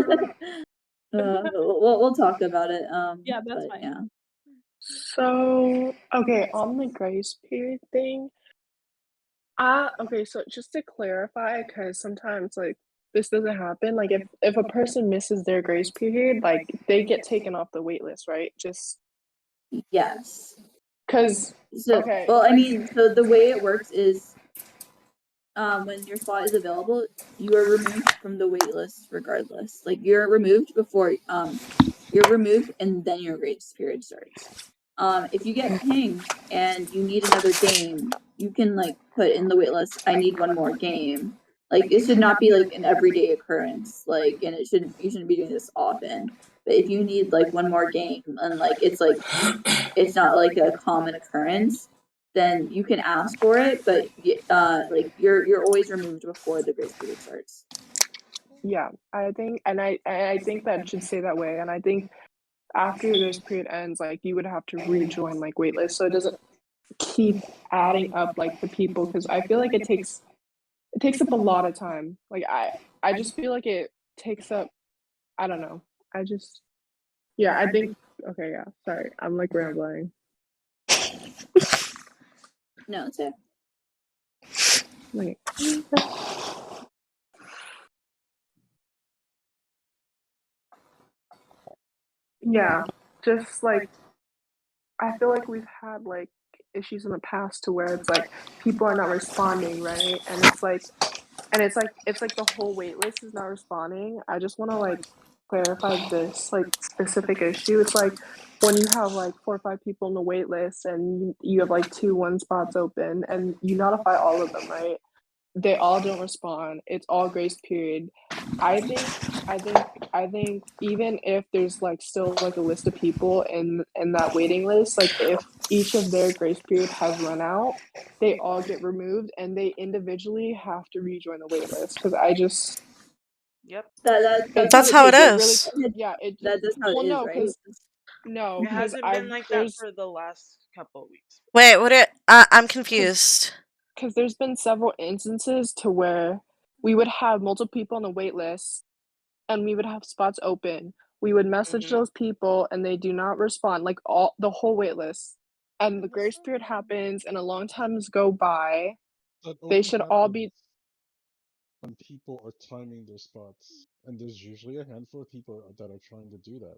we'll talk about it. Yeah, that's but fine. yeah. So, okay, on the grace period thing, okay, so just to clarify, because sometimes like this doesn't happen. Like if a person misses their grace period, like they get taken off the wait list, right? Just Yes. because. So Okay. well, I mean, so the way it works is when your spot is available, you are removed from the wait list regardless. Like you're removed before you're removed and then your grace period starts. If you get pinged and you need another game, you can like put in the wait list, I need 1 more game. Like it should not be like an everyday occurrence. Like and you shouldn't be doing this often. But if you need like 1 more game and like it's not like a common occurrence, then you can ask for it, but like you're always removed before the grace period starts. Yeah, I think, and I think that should stay that way, and I think after your grace period ends, like you would have to rejoin like waitlist, so it doesn't keep adding up like the people, because I feel like it takes up a lot of time. Like I just feel like it takes up. I don't know. Yeah, I think. Okay, yeah. Sorry, I'm like rambling. No, it's it. Wait. Yeah, just like I feel like we've had like issues in the past to where it's like people are not responding, right? And it's like the whole wait list is not responding. I just want to like clarify this like specific issue. It's like when you have like 4 or 5 people on the wait list and you have like 2 spots open and you notify all of them, right? They all don't respond. It's all grace period. I think even if there's like still like a list of people in that waiting list, like if each of their grace period has run out, they all get removed and they individually have to rejoin the wait list. Because I just Yep. That's how it really is. yeah it just That's how it well is, no right? because no It because hasn't I've been like that there's for the last couple of weeks. Wait, what? I'm confused. because there's been several instances to where we would have multiple people on the wait list and we would have spots open. We would message those people and they do not respond, like all the whole wait list. And the grace period happens and a long times go by. That They only should all be happens when people are timing their spots, and there's usually a handful of people that are trying to do that.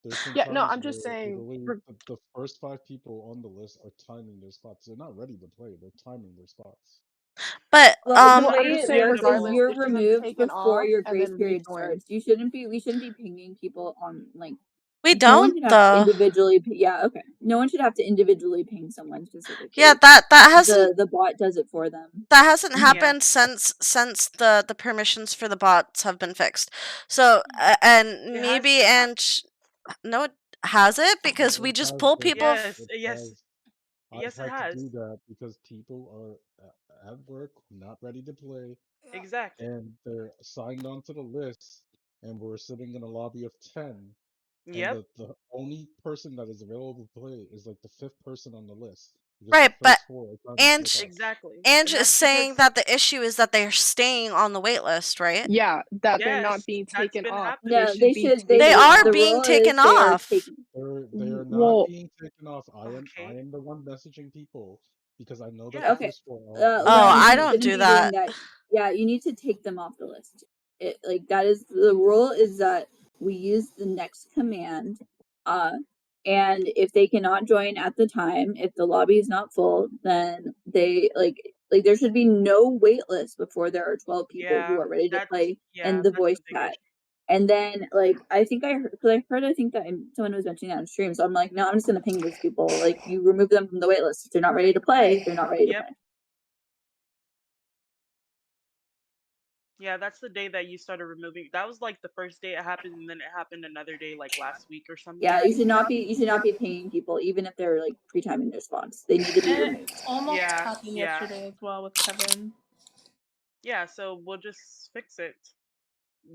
There's been yeah, no, times I'm where just saying literally the first 5 people on the list are timing their spots. They're not ready to play. They're timing their spots. But Well, the well, I'm way just it saying works is regardless, you're they should be removed taken before off your and grace then period rejoined. starts. We shouldn't be pinging people on like we no one don't should have to though. individually yeah, okay. No one should have to individually ping someone specifically. Yeah, that hasn't the bot does it for them. that hasn't Mhm. happened since the permissions for the bots have been fixed. So and maybe and no, it has it because we just pull people. I've had to do that because people are at work, not ready to play, Exactly. and they're signed onto the list, and we're sitting in a lobby of 10, and Yep. the only person that is available to play is like the 5th person on the list. Because Right, the but first 4 are trying to Ange switch out. Exactly. Ange And is that's saying that the issue is that they're staying on the wait list, right? Yeah, that they're Yes, not being that's taken been off. happening. No, They they should be should They taken are off. the being rule taken is they are off. taken They are not Well, being taken off. I Okay. am the one messaging people because I know that Yeah. the okay. first 4 are Oh, Learn, I you don't shouldn't do be doing that. that. Yeah, you need to take them off the list. It like that is the rule is that we use the next command. And if they cannot join at the time, if the lobby is not full, then they like there should be no wait list before there are 12 people who Yeah, are ready to play in the that's voice a big chat. issue. And then like I think I heard I think that someone was mentioning that on stream. So I'm like, no, I'm just gonna ping those people. Like you remove them from the wait list. If they're not ready to play, they're not ready to Yep. play. Yeah, that's the day that you started removing. That was like the first day it happened, and then it happened another day, like last week or something. Yeah, you should not be pinging people even if they're like pre-timing their spots. They need to be And it removed. almost Yeah, happened yeah. yesterday as well with Kevin. Yeah, so we'll just fix it.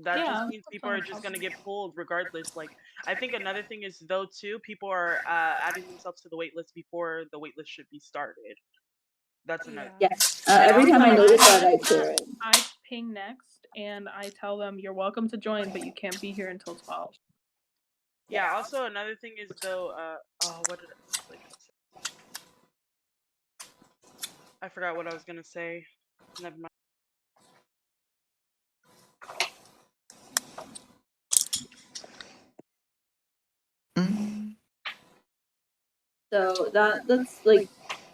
That just Yeah, means that's people are just gonna get pulled regardless. Like, I think another thing is though too, people are adding themselves to the wait list before the wait list should be started. That's another. Yes. And Every time I also, notice that, I clear it. I ping next and I tell them you're welcome to join, but you can't be here until 12. Yeah. Also, another thing is though. Oh, what was I gonna say? I forgot what I was gonna say. Never mind. So that's like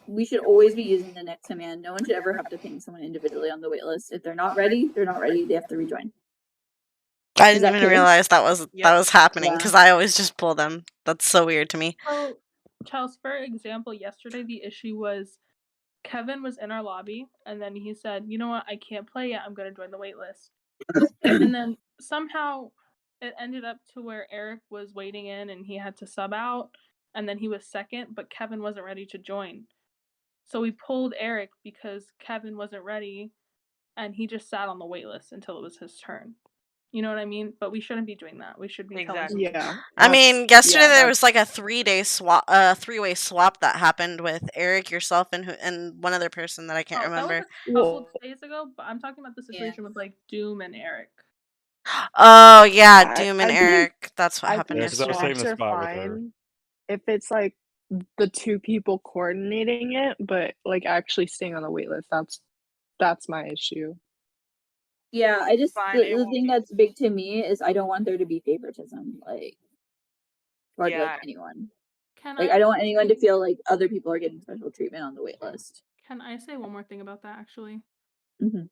we should always be using the next command. No one should ever have to ping someone individually on the wait list. If they're not ready, they're not ready. They have to rejoin. I Is didn't that even clear? realize that was happening Yeah. because I always just pull them. That's so weird to me. So, Charles, for example, yesterday the issue was Kevin was in our lobby and then he said, you know what, I can't play yet, I'm gonna join the wait list. And then somehow it ended up to where Eric was waiting in and he had to sub out and then he was second, but Kevin wasn't ready to join. So we pulled Eric because Kevin wasn't ready and he just sat on the wait list until it was his turn. You know what I mean? But we shouldn't be doing that. We should be telling them. yeah. I mean, yesterday there was like a 3-day swap, three-way swap that happened with Eric, yourself, and one other person that I can't remember. That was a couple days ago, but I'm talking about the situation with like Doom and Eric. Oh yeah, Doom and Eric. That's what happened Yeah, 'cause I was yesterday. saving the spot with her. If it's like the 2 people coordinating it, but like actually staying on the wait list, that's my issue. Yeah, I just Fine, it the won't thing be. that's big to me is I don't want there to be favoritism, like toward like Yeah. anyone. Can Like I I don't want anyone to feel like other people are getting special treatment on the wait list. Can I say one more thing about that actually? Mm-hmm.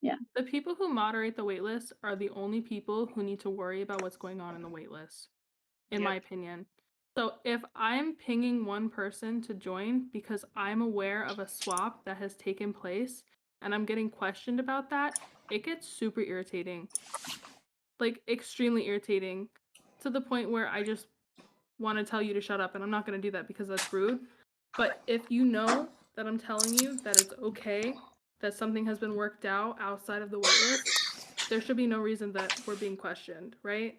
Yeah. The people who moderate the waitlist are the only people who need to worry about what's going on in the waitlist, in my opinion. So if I'm pinging one person to join because I'm aware of a swap that has taken place and I'm getting questioned about that, it gets super irritating. Like extremely irritating to the point where I just want to tell you to shut up, and I'm not going to do that because that's rude. But if you know that I'm telling you that it's okay, that something has been worked out outside of the waitlist, there should be no reason that we're being questioned, right?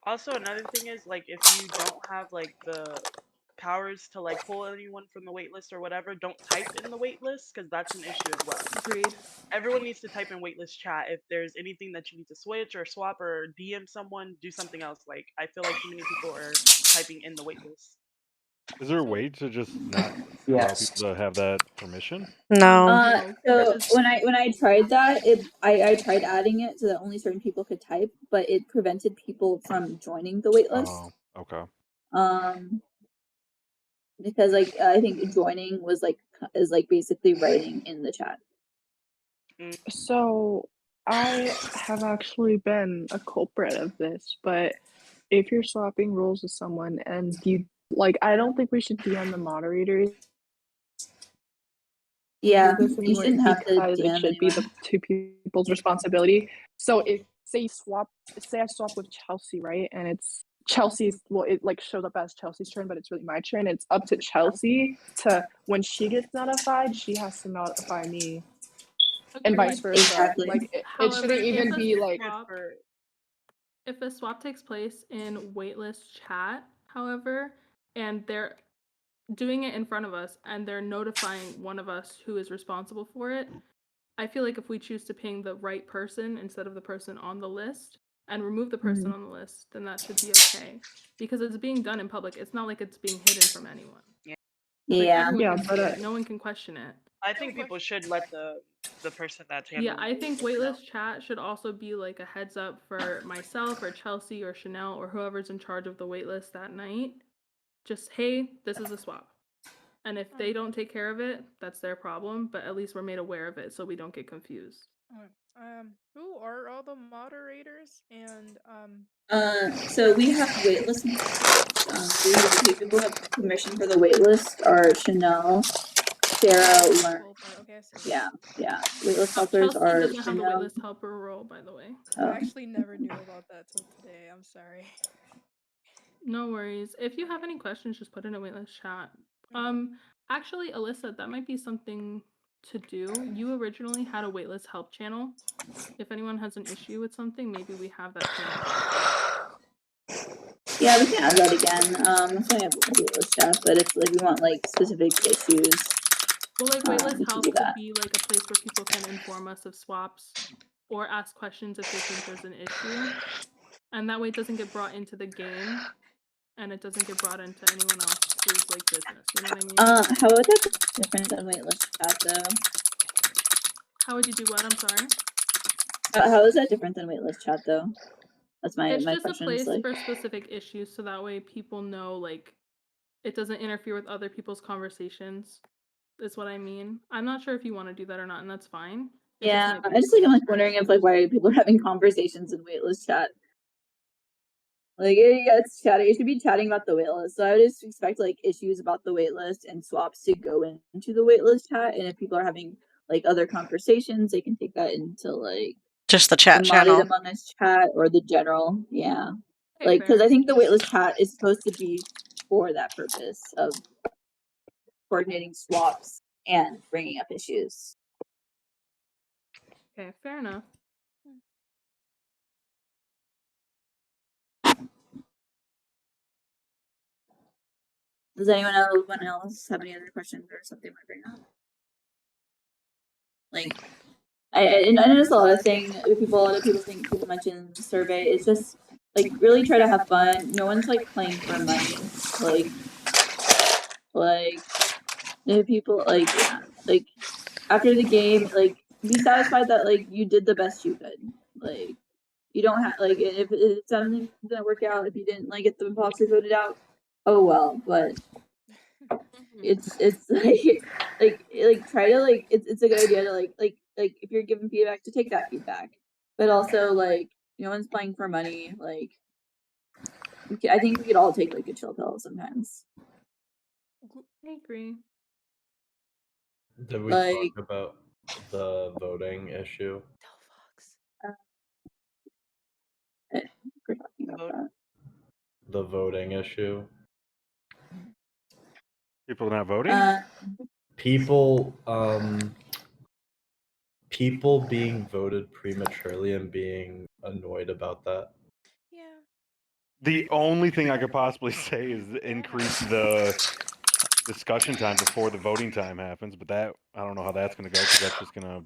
Also, another thing is like if you don't have like the powers to like pull anyone from the waitlist or whatever, don't type in the waitlist because that's an issue as well. Agreed. Everyone needs to type in waitlist chat if there's anything that you need to switch or swap or DM someone, do something else. Like I feel like too many people are typing in the waitlist. Is there a way to just not allow people to have that permission? No. So when I tried that, I tried adding it so that only certain people could type, but it prevented people from joining the waitlist. Oh, okay. Because like I think joining was like is like basically writing in the chat. So I have actually been a culprit of this, but if you're swapping roles with someone and you like, I don't think we should DM the moderators. Yeah, This you anymore shouldn't have to because it DM should be the anyone. two people's responsibility. So if say I swap with Chelsea, right? And it's Chelsea's, well, it like shows up as Chelsea's turn, but it's really my turn. It's up to Chelsea to, when she gets notified, she has to notify me. And vice versa. Exactly. Like it However, shouldn't even if a be like if a swap takes place in waitlist chat, however, and they're doing it in front of us and they're notifying one of us who is responsible for it, I feel like if we choose to ping the right person instead of the person on the list and remove the person on the list, then that should be okay. Because it's being done in public. It's not like it's being hidden from anyone. Like Yeah. everyone can see it. No one can question it. I think people should let the person that's Yeah, handling I the think waitlist know. waitlist chat should also be like a heads up for myself or Chelsea or Chanel or whoever's in charge of the waitlist that night. Just, hey, this is a swap. And if they don't take care of it, that's their problem, but at least we're made aware of it so we don't get confused. Who are all the moderators and So we have waitlist members. The people who have permission for the waitlist are Chanel, Sarah, Learn. Okay, I see. Yeah. Waitlist helpers Chelsea are doesn't have the Chanel. waitlist helper role, by the way. I actually never knew about that till today. I'm sorry. No worries. If you have any questions, just put it in a waitlist chat. Actually, Alyssa, that might be something to do. You originally had a waitlist help channel. If anyone has an issue with something, maybe we have that channel. Yeah, we can add that again. That's why I have waitlist chat, but if like we want like specific issues, well, like we waitlist can help do could that. be like a place where people can inform us of swaps or ask questions if they think there's an issue. And that way it doesn't get brought into the game and it doesn't get brought into anyone else's like business. You know what I mean? How would that be different than waitlist chat though? How would you do what? I'm sorry. How is that different than waitlist chat though? That's my It's just a question. place for specific issues, so that way people know like it doesn't interfere with other people's conversations. Is what I mean. I'm not sure if you want to do that or not, and that's fine. Yeah, I just like I'm like wondering if like why people are having conversations in waitlist chat. Like yeah, it's chatting. It should be chatting about the waitlist. So I would just expect like issues about the waitlist and swaps to go into the waitlist chat. And if people are having like other conversations, they can take that into like Just the chat channel. among us chat or the general. Yeah, Okay, like because fair. I think the waitlist chat is supposed to be for that purpose of coordinating swaps and bringing up issues. Okay, fair enough. Does anyone else have any other questions or something to bring up? Like, I noticed a lot of things. People mention survey. It's just like really try to have fun. No one's like playing for money. Like the people like after the game, like be satisfied that like you did the best you could. Like you don't have like if something didn't work out, if you didn't like get the imposters voted out, oh well. But it's like try to like it's a good idea to like like if you're giving feedback, to take that feedback. But also like no one's playing for money. Like I think we could all take like a chill pill sometimes. I agree. Did we Like talk about the voting issue? we're talking about that. The voting issue. People not voting? People people being voted prematurely and being annoyed about that. The only thing I could possibly say is increase the discussion time before the voting time happens, but that I don't know how that's going to go because that's just going to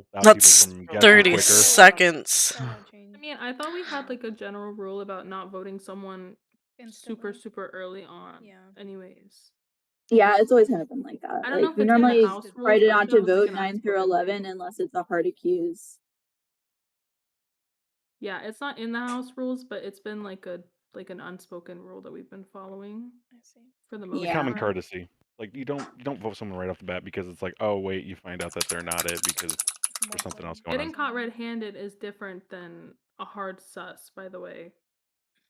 stop That's people from guessing 30 quicker. seconds. I mean, I thought we had like a general rule about not voting someone super early on. Yeah. Anyways. Yeah, it's always kind of been like that. I don't know Like if we it's in the normally house try rules, to but I not know to it's like vote an 9 through unspoken 11 unless it's a hard accuse. Yeah, it's not in the house rules, but it's been like an unspoken rule that we've been following. I see. For the It's most a common part. courtesy. Like you don't vote someone right off the bat because it's like, oh wait, you find out that they're not it because there's something else going Getting on. caught red-handed is different than a hard sus, by the way.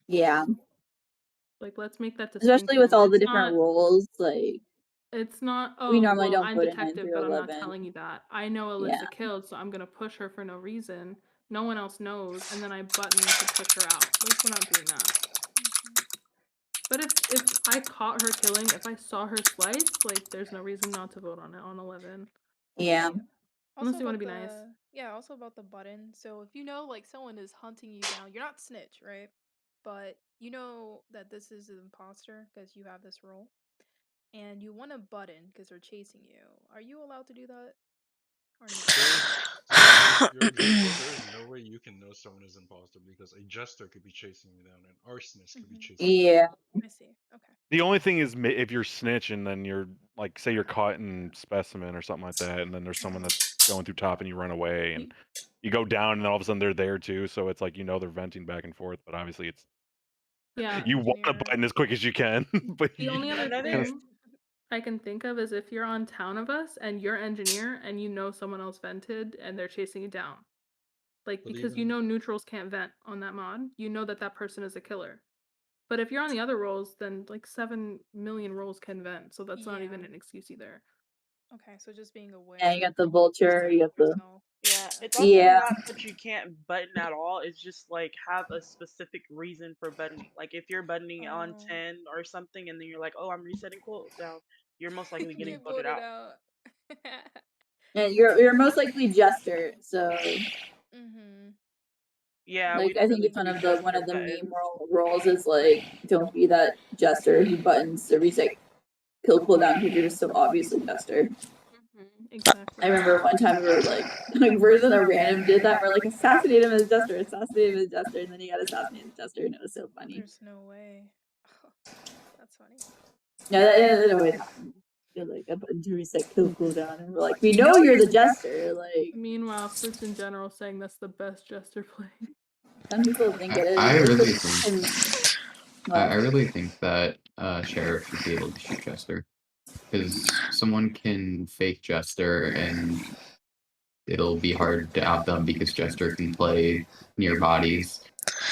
Yeah. Like let's make that Especially distinction. with all the It's different not rules, like It's not, we oh, normally well, don't I'm vote at 9 detective, through but I'm not 11. telling you that. I know Alyssa Yeah. killed, so I'm gonna push her for no reason. No one else knows, and then I button to push her out. Like, we're not doing that. But if I caught her killing, if I saw her sliced, like, there's no reason not to vote on it on 11. Yeah. Unless you about want to be nice. Yeah, also about the button. So if you know like someone is hunting you down, you're not snitch, right? But you know that this is an imposter because you have this role, and you want a button because they're chasing you. Are you allowed to do that? Or no? So your example, there's no way you can know someone is imposter because a jester could be chasing you down, an arsonist could be chasing you Yeah. down. I see. Okay. The only thing is if you're snitching, then you're like, say you're caught in specimen or something like that, and then there's someone that's going through top and you run away and you go down and then all of a sudden they're there too. So it's like, they're venting back and forth, but obviously it's Yeah. you want the button as quick as you can, but The only other Another thing I can think of is if you're on Town of Us and you're engineer and you know someone else vented and they're chasing you down. Like, But because you even- know neutrals can't vent on that mod, you know that person is a killer. But if you're on the other roles, then like 7 million roles can vent, so that's not even Yeah. an excuse either. Okay, so just being aware. Yeah, you got the vulture, you got the Yeah, it's also Yeah. not that you can't button at all. It's just like have a specific reason for buttoning. Like if you're buttoning on 10 or something, and then you're like, "Oh, I'm resetting cooldown," you're most likely getting Get voted voted out. out. And you're most likely jester, so Yeah, like we I don't think really it's one do of the jester meme buttons. roles is like don't be that jester who buttons the reset kill cooldown because you're just so obviously jester. Exactly. I remember one time we were like version of random did that. We're like assassinate him as jester, assassinate him as jester, and then he got assassinated as jester, and it was so funny. There's no way. That's funny. No, that always happens. You're like a button to reset kill cooldown, and we're like, we know you're the jester. Like Meanwhile, Sus in general saying that's the best jester play. some people think it is. I It's really just- think What? I really think that sheriff should be able to shoot jester because someone can fake jester and it'll be hard to out them because jester can play near bodies,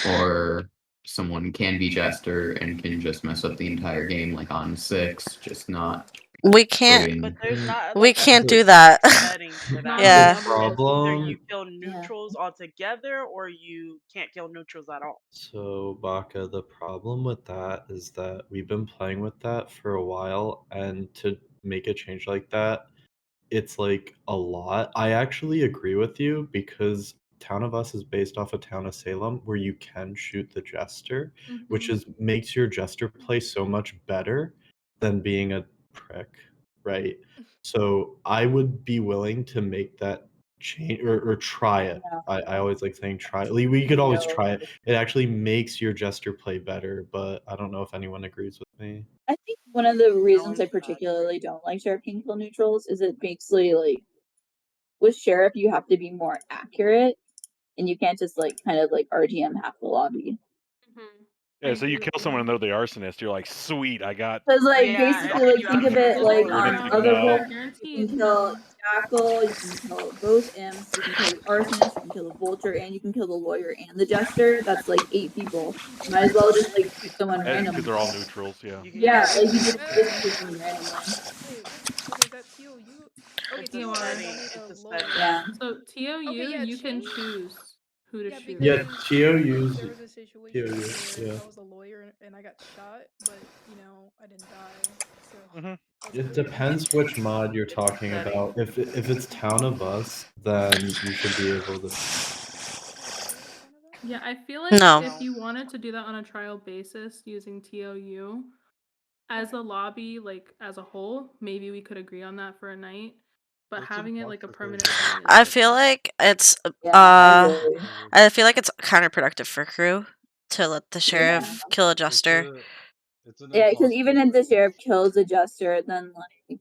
or someone can be jester and can just mess up the entire game like on 6, just not We can't. putting- But there's not We like a can't do specific that. setting for that. Yeah. It's either Problem. you kill neutrals altogether, or you can't kill neutrals at all. So, Baka, the problem with that is that we've been playing with that for a while, and to make a change like that, it's like a lot. I actually agree with you because Town of Us is based off of Town of Salem, where you can shoot the jester, which is makes your jester play so much better than being a prick, right? So I would be willing to make that change or try it. I always like saying try. Like, we could always try it. It actually makes your jester play better, but I don't know if anyone agrees with me. I think one of the reasons I particularly don't like sheriff can kill neutrals is it basically like with sheriff you have to be more accurate, and you can't just like kind of like RGM half the lobby. Yeah, so you kill someone and they're the arsonist, you're like, sweet, I got. Because like Yeah, and basically then like you think of actually it kill like the on According to person. other no. roles you can kill jackal, you can kill both imps, you can kill the arsonist, you can kill the vulture, and you can kill the lawyer and the jester. That's like 8 people. Might as well just like pick someone Because they're all randomly. neutrals. Yeah. You can Yeah, kill. like you just pick someone randomly. Wait, okay, is that TOU? Okay, It's a TOR TOR. setting. wanted a It's a lawyer. setting. Yeah. So TOU, yeah, you can change- choose who to Yeah, shoot. Yeah, because TOU's there was a situation TOU, where yeah. I was a lawyer and I got shot, but I didn't die. So Mhm. I was It clear. depends which mod you're It's a talking setting. about. If it's Town of Us, then you should be able to. Yeah, I feel like No. if you wanted to do that on a trial basis using TOU as a lobby, like as a whole, maybe we could agree on that for a night. But What's having it like a imposter permanent Thursday? thing is I feel different. like it's Yeah, I agree. I feel like it's counterproductive for crew to let the Yeah. sheriff kill a jester. It's an Yeah, because even if the imposter. sheriff kills a jester, then like it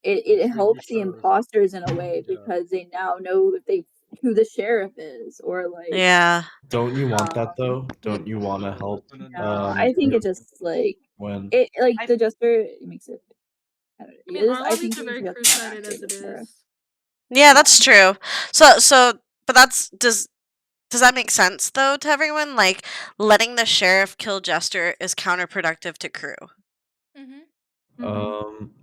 It's the new helps the sheriff. imposters in a way Yeah. because they now know if they who the sheriff is or like Yeah. Don't you want that though? Yeah. Don't you want to help? It's an no, I think it just like when it like I the jester it makes it. I don't know. I mean, our I think lobbies are we very should have crew more sided as active it sheriff. is. Yeah, that's true. So but does that make sense though to everyone? Like letting the sheriff kill jester is counterproductive to crew.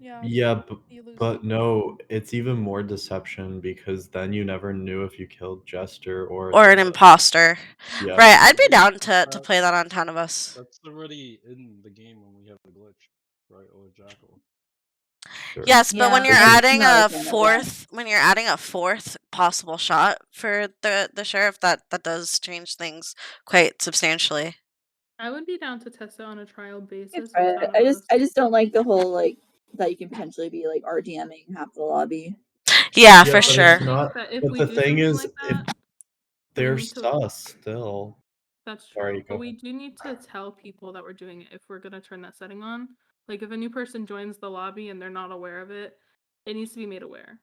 yeah, you lose but people. no, it's even more deception because then you never knew if you killed Jester or Or an the imposter. yeah. Right, I'd be down to play that on Town of Us. That's already in the game when we have the glitch, right? Or jackal. Sure. Yes, but when Yeah, you're I'm adding not a fan of that. fourth possible shot for the sheriff, that does change things quite substantially. I would be down to test it on a trial basis Right. with Town of Us. I just don't like the whole like that you can potentially be like RDMing half the lobby. Yeah, Yeah, for but sure. it's not. That if But we the do thing something is, like if that, we they're need to. sus still. That's Sorry, true, go but we ahead. do need to tell people that we're doing it if we're gonna turn that setting on. Like if a new person joins the lobby and they're not aware of it, it needs to be made aware.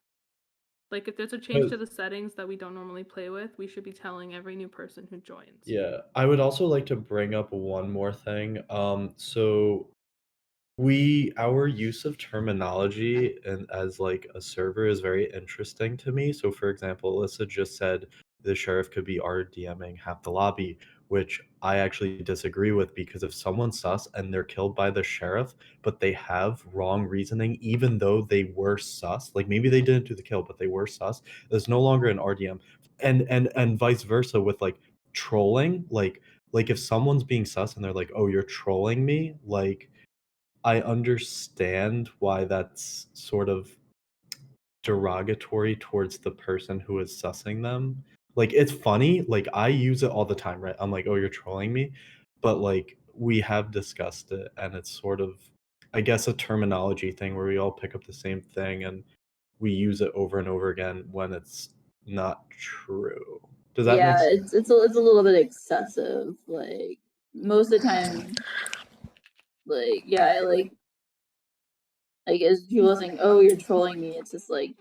Like if there's a change to the settings that we don't normally play with, we should be telling every new person who joins. Yeah, I would also like to bring up one more thing. So our use of terminology and as like a server is very interesting to me. So for example, Alyssa just said the sheriff could be RDMing half the lobby, which I actually disagree with because if someone's sus and they're killed by the sheriff, but they have wrong reasoning, even though they were sus, like maybe they didn't do the kill, but they were sus, there's no longer an RDM. And vice versa with like trolling, like if someone's being sus and they're like, oh, you're trolling me, like I understand why that's sort of derogatory towards the person who is sussing them. Like it's funny, like I use it all the time, right? I'm like, "Oh, you're trolling me." But like we have discussed it and it's sort of I guess a terminology thing where we all pick up the same thing and we use it over and over again when it's not true. Does that make Yeah, sense? it's a little bit excessive. Like most of the time, like yeah, like as people saying, "Oh, you're trolling me," it's just like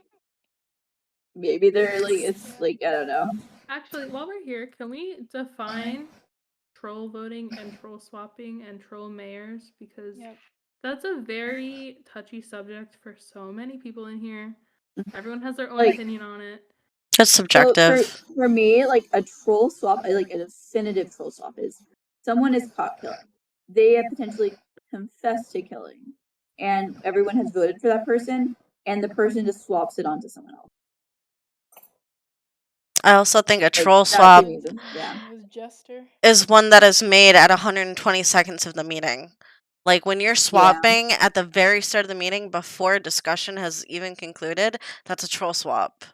maybe they're like it's like I don't know. Actually, while we're here, can we define troll voting and troll swapping and troll mayors? Because that's a very touchy subject for so many people in here. Everyone has their own Like opinion on it. That's so subjective. for me, like a troll swap, like a definitive troll swap is someone is caught killing. They have potentially confessed to killing, and everyone has voted for that person, and the person just swaps it onto someone else. I also think a Like troll that swap to me, yeah. It was Jester. is one that is made at 120 seconds of the meeting. Like when you're Yeah. swapping at the very start of the meeting before discussion has even concluded, that's a troll swap.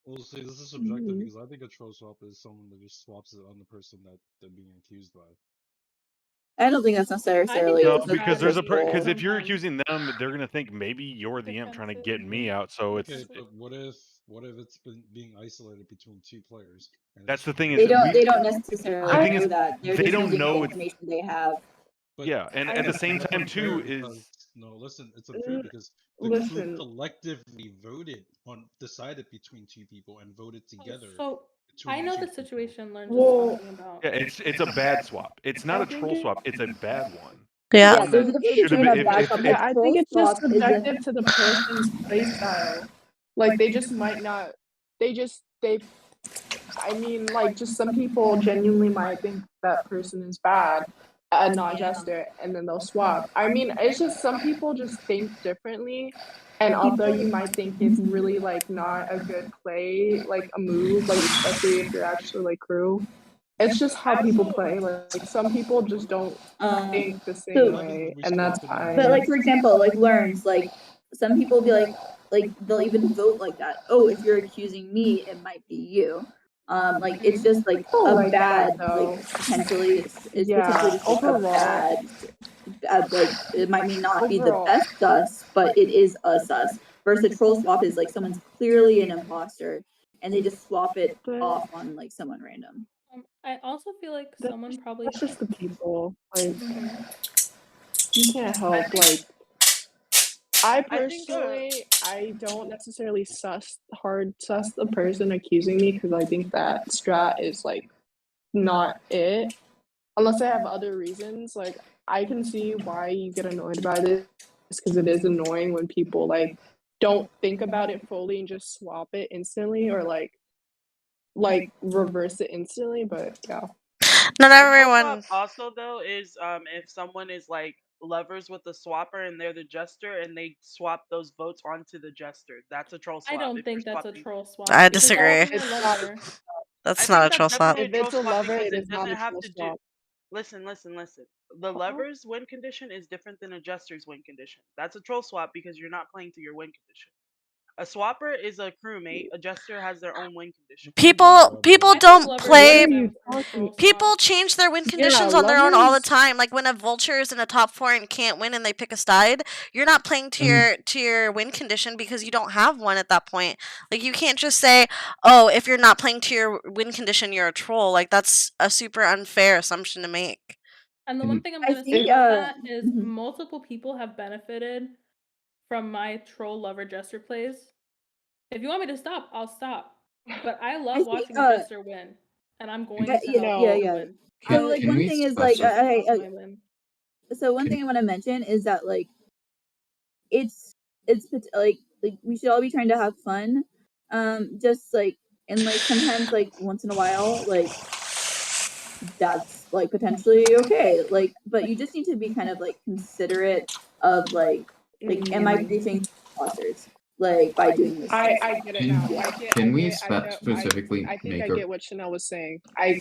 Well, see, this is subjective because I think a troll swap is someone that just swaps it on the person that they're being accused by. I don't think that's necessarily No, a because there's a because troll. if you're accusing them, they're gonna think maybe you're the imp trying to get me out. So Okay, it's but what if it's been being isolated between two players? And that's it's the thing They is don't we necessarily the thing is know that. They're they just don't using the know it's information they have. But yeah, and at the same that's time unfair too because is no, listen, it's unfair because the crew Listen, collectively decided between two people and voted together So I between know two the people. situation Learn just well, talking about. yeah, it's a bad swap. It's not I a think troll it. swap. It's a bad one. Yeah. Yeah, there's a difference Should have between a been backup. Yeah, A I think troll it's just swap is a subjective to the person's play style. Like they just might not. They. I mean, like just some people genuinely might think that person is bad, a non-jester, and then they'll swap. I mean, it's just some people just think differently. And although you might think it's really like not a good play, like a move, like especially if you're actually like crew, it's just how people play. Like some people just don't think the same so way, and that's but fine. like for example, like learns, like some people will be like they'll even vote like that. Oh, if you're accusing me, it might be you. Like it's just like People a like bad, that like though. potentially it's potentially Yeah, just like a overall, bad, like it might not be the overall, best sus, but it is a sus. Versus a troll swap is like someone's clearly an imposter and they just swap it off on like someone random. I also feel like someone probably. that's just the people. Like Mhm. you can't help. Like I I think personally, I don't necessarily hard suss the person accusing me because I think that strat is like not it. Unless I have other reasons, like I can see why you get annoyed by this because it is annoying when people like don't think about it fully and just swap it instantly or like reverse it instantly. But yeah, Not a troll swap everyone. also though is if someone is like lovers with the swapper and they're the jester and they swap those votes onto the jester. That's a troll I swap. don't If you're think that's a swapping, troll swap. I Because that disagree. wasn't a it's not. lover. I That's not think a that's troll swap. definitely a If troll it's a swap lover, because it it is not doesn't a have troll to do. swap. Listen. The lover's win condition is different than a jester's win condition. That's a troll swap because you're not playing to your win condition. A swapper is a crewmate. A jester has their own win condition. People I think don't lovers What play. are is you a talking? troll People swap. change their win Yeah, conditions on their own all the lovers. time. Like when a vulture is in a top four and can't win and they pick a side, you're not playing to your win condition because you don't have one at that point. Like you can't just say, "Oh, if you're not playing to your win condition, you're a troll." Like that's a super unfair assumption to make. And the one thing I'm I gonna say think about that is mhm. multiple people have benefited from my troll lover jester plays. If you want me to stop, I'll stop. But I I love think watching a jester win, and I'm going to help yeah, people No, yeah. win. So Can, like can one we thing is I'm like going specify? to help my win. so one Can, thing I want to mention is that like like we should all be trying to have fun. Just like and like sometimes like once in a while like that's like potentially okay. Like but you just need to be kind of like considerate of like am I griefing imposters like by doing this stuff? I get it can, now. can we I know, specifically I think make I a get what Chanel was saying. I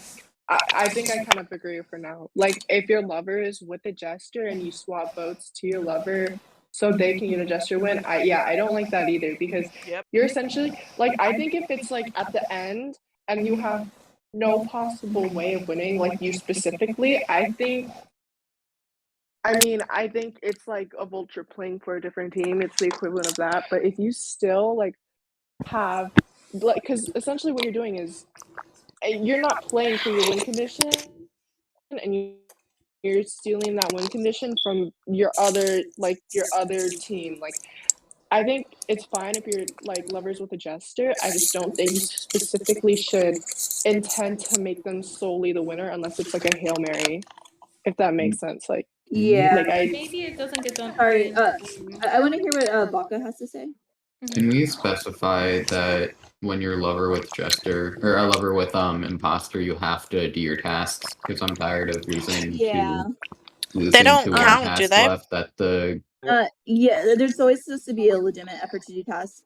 think I kind of agree for now. Like if your lover is with a jester and you swap votes to your lover so they can get a jester win, I don't like that either because Yep. you're essentially like I think if it's like at the end and you have no possible way of winning, like you specifically, I think it's like a vulture playing for a different team. It's the equivalent of that. But if you still like have like because essentially what you're doing is you're not playing for your win condition and you're stealing that win condition from your other team. Like I think it's fine if you're like lovers with a jester. I just don't think you specifically should intend to make them solely the winner unless it's like a Hail Mary, if that makes sense. Yeah. Like I Maybe it doesn't get done Sorry. in game. I want to hear what Baka has to say. Can we specify that when you're lover with jester or a lover with imposter, you have to do your tasks? Because I'm tired of Yeah. losing don't to one count, do task they? left at the. Yeah, there's always supposed to be a legitimate effort to do tasks.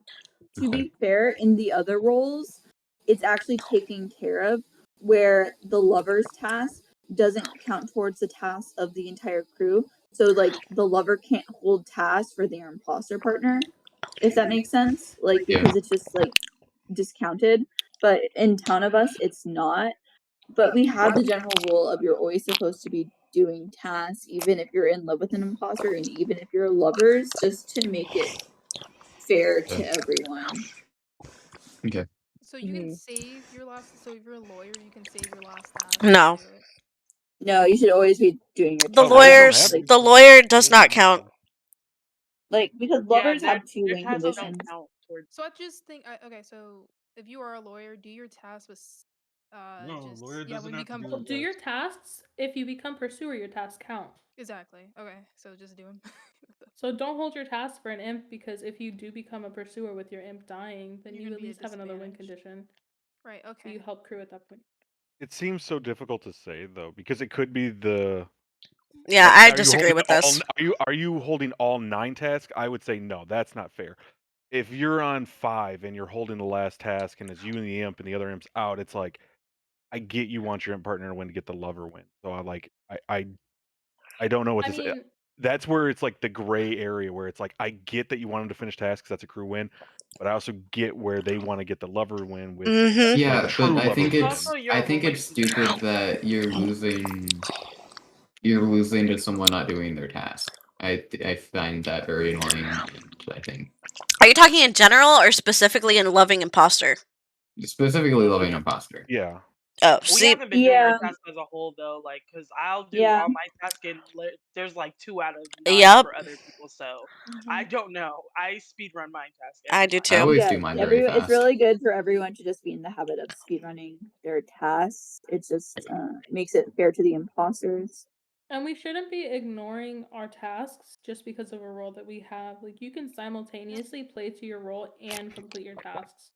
To Okay. be fair, in the other roles, it's actually taken care of where the lover's task doesn't count towards the task of the entire crew. So like the lover can't hold tasks for their imposter partner, if that makes sense. Like Yeah. because it's just like discounted. But in Town of Us, it's not. But we have the general rule of you're always supposed to be doing tasks, even if you're in love with an imposter and even if you're lovers, just to make it fair to everyone. Okay. So you can save your last. So if you're a lawyer, you can save your last task. No. Do it. No, you should always be doing your The Oh, lawyers don't lawyers, have like, the lawyer does not count. like because Yeah, lovers have two their wing tasks don't conditions. count towards. So I just think. Okay, so if you are a lawyer, do your task with No, just lawyer yeah, doesn't we have to become do Do your tasks. If you become pursuer, your tasks count. exactly. Okay, so just do them. So don't hold your task for an imp, because if you do become a pursuer with your imp dying, then You're you gonna at be at least have another win disadvantage. condition. Right. So Okay. you help crew at that point. It seems so difficult to say though, because it could be the Yeah, like, I are you disagree holding with all this. are you holding all 9 tasks? I would say no, that's not fair. If you're on 5 and you're holding the last task and it's you and the imp and the other imp's out, it's like I get you want your imp partner to win to get the lover win. So I don't know what I to say. mean, That's where it's like the gray area where it's like I get that you want them to finish tasks, that's a crew win, but I also get where they want to get the lover win with Mm-hmm. Yeah, true but I lover think win. it's stupid that you're losing to someone not doing their task. I find that very annoying, and I think Are you talking in general or specifically in loving imposter? specifically loving imposter. Yeah. Oh, We see, haven't been doing our tasks as a whole though, like, cause I'll do Yeah. all my tasks and there's like 2 out of 9 Yep. for other people, so I don't know. I speed run my task I every do time. I too. always Yeah, do mine very it's fast. really good for everyone to just be in the habit of speedrunning their tasks. It just makes it fair to the imposters. and we shouldn't be ignoring our tasks just because of a role that we have. Like, you can simultaneously play to your role and complete your tasks.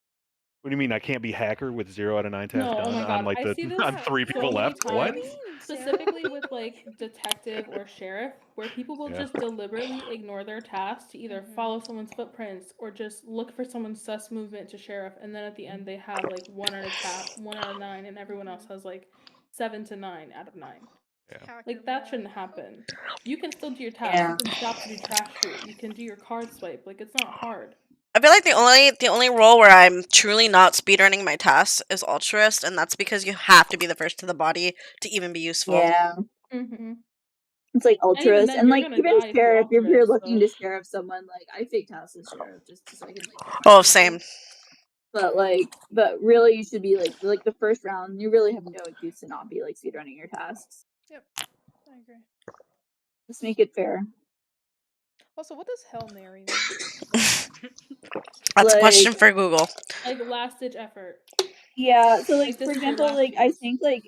What do you mean I can't be hacker with 0 out of 9 tasks No, oh done my on god, like I the see this on 3 so people many left? What? times, specifically with like detective or sheriff, where people will Yeah. just deliberately ignore their task to either follow someone's footprints or just look for someone's sus movement to sheriff, and then at the end they have like 1 out of 9, and everyone else has like 7 to 9 out of 9. Yeah. Like, that shouldn't happen. You can still do your task. Yeah. You can stop to do trash shoot. You can do your card swipe. Like, it's not hard. I feel like the only role where I'm truly not speedrunning my tasks is altruist, and that's because you have to be the first to the body to even be useful. Yeah. Mm-hmm. It's like And even ultras then, and you're like gonna even die if you sheriff. If you're altruist, looking so. to sheriff someone, like I fake tasks as sheriff just so I can like. Oh, same. But really, you should be like the first round. You really have no excuse to not be like speedrunning your tasks. Yep, I agree. Just make it fair. Also, what does Hail Mary mean? That's a question Like- for Google. Like last ditch effort. Yeah, so like Like, this for is your example, last like I chance. think like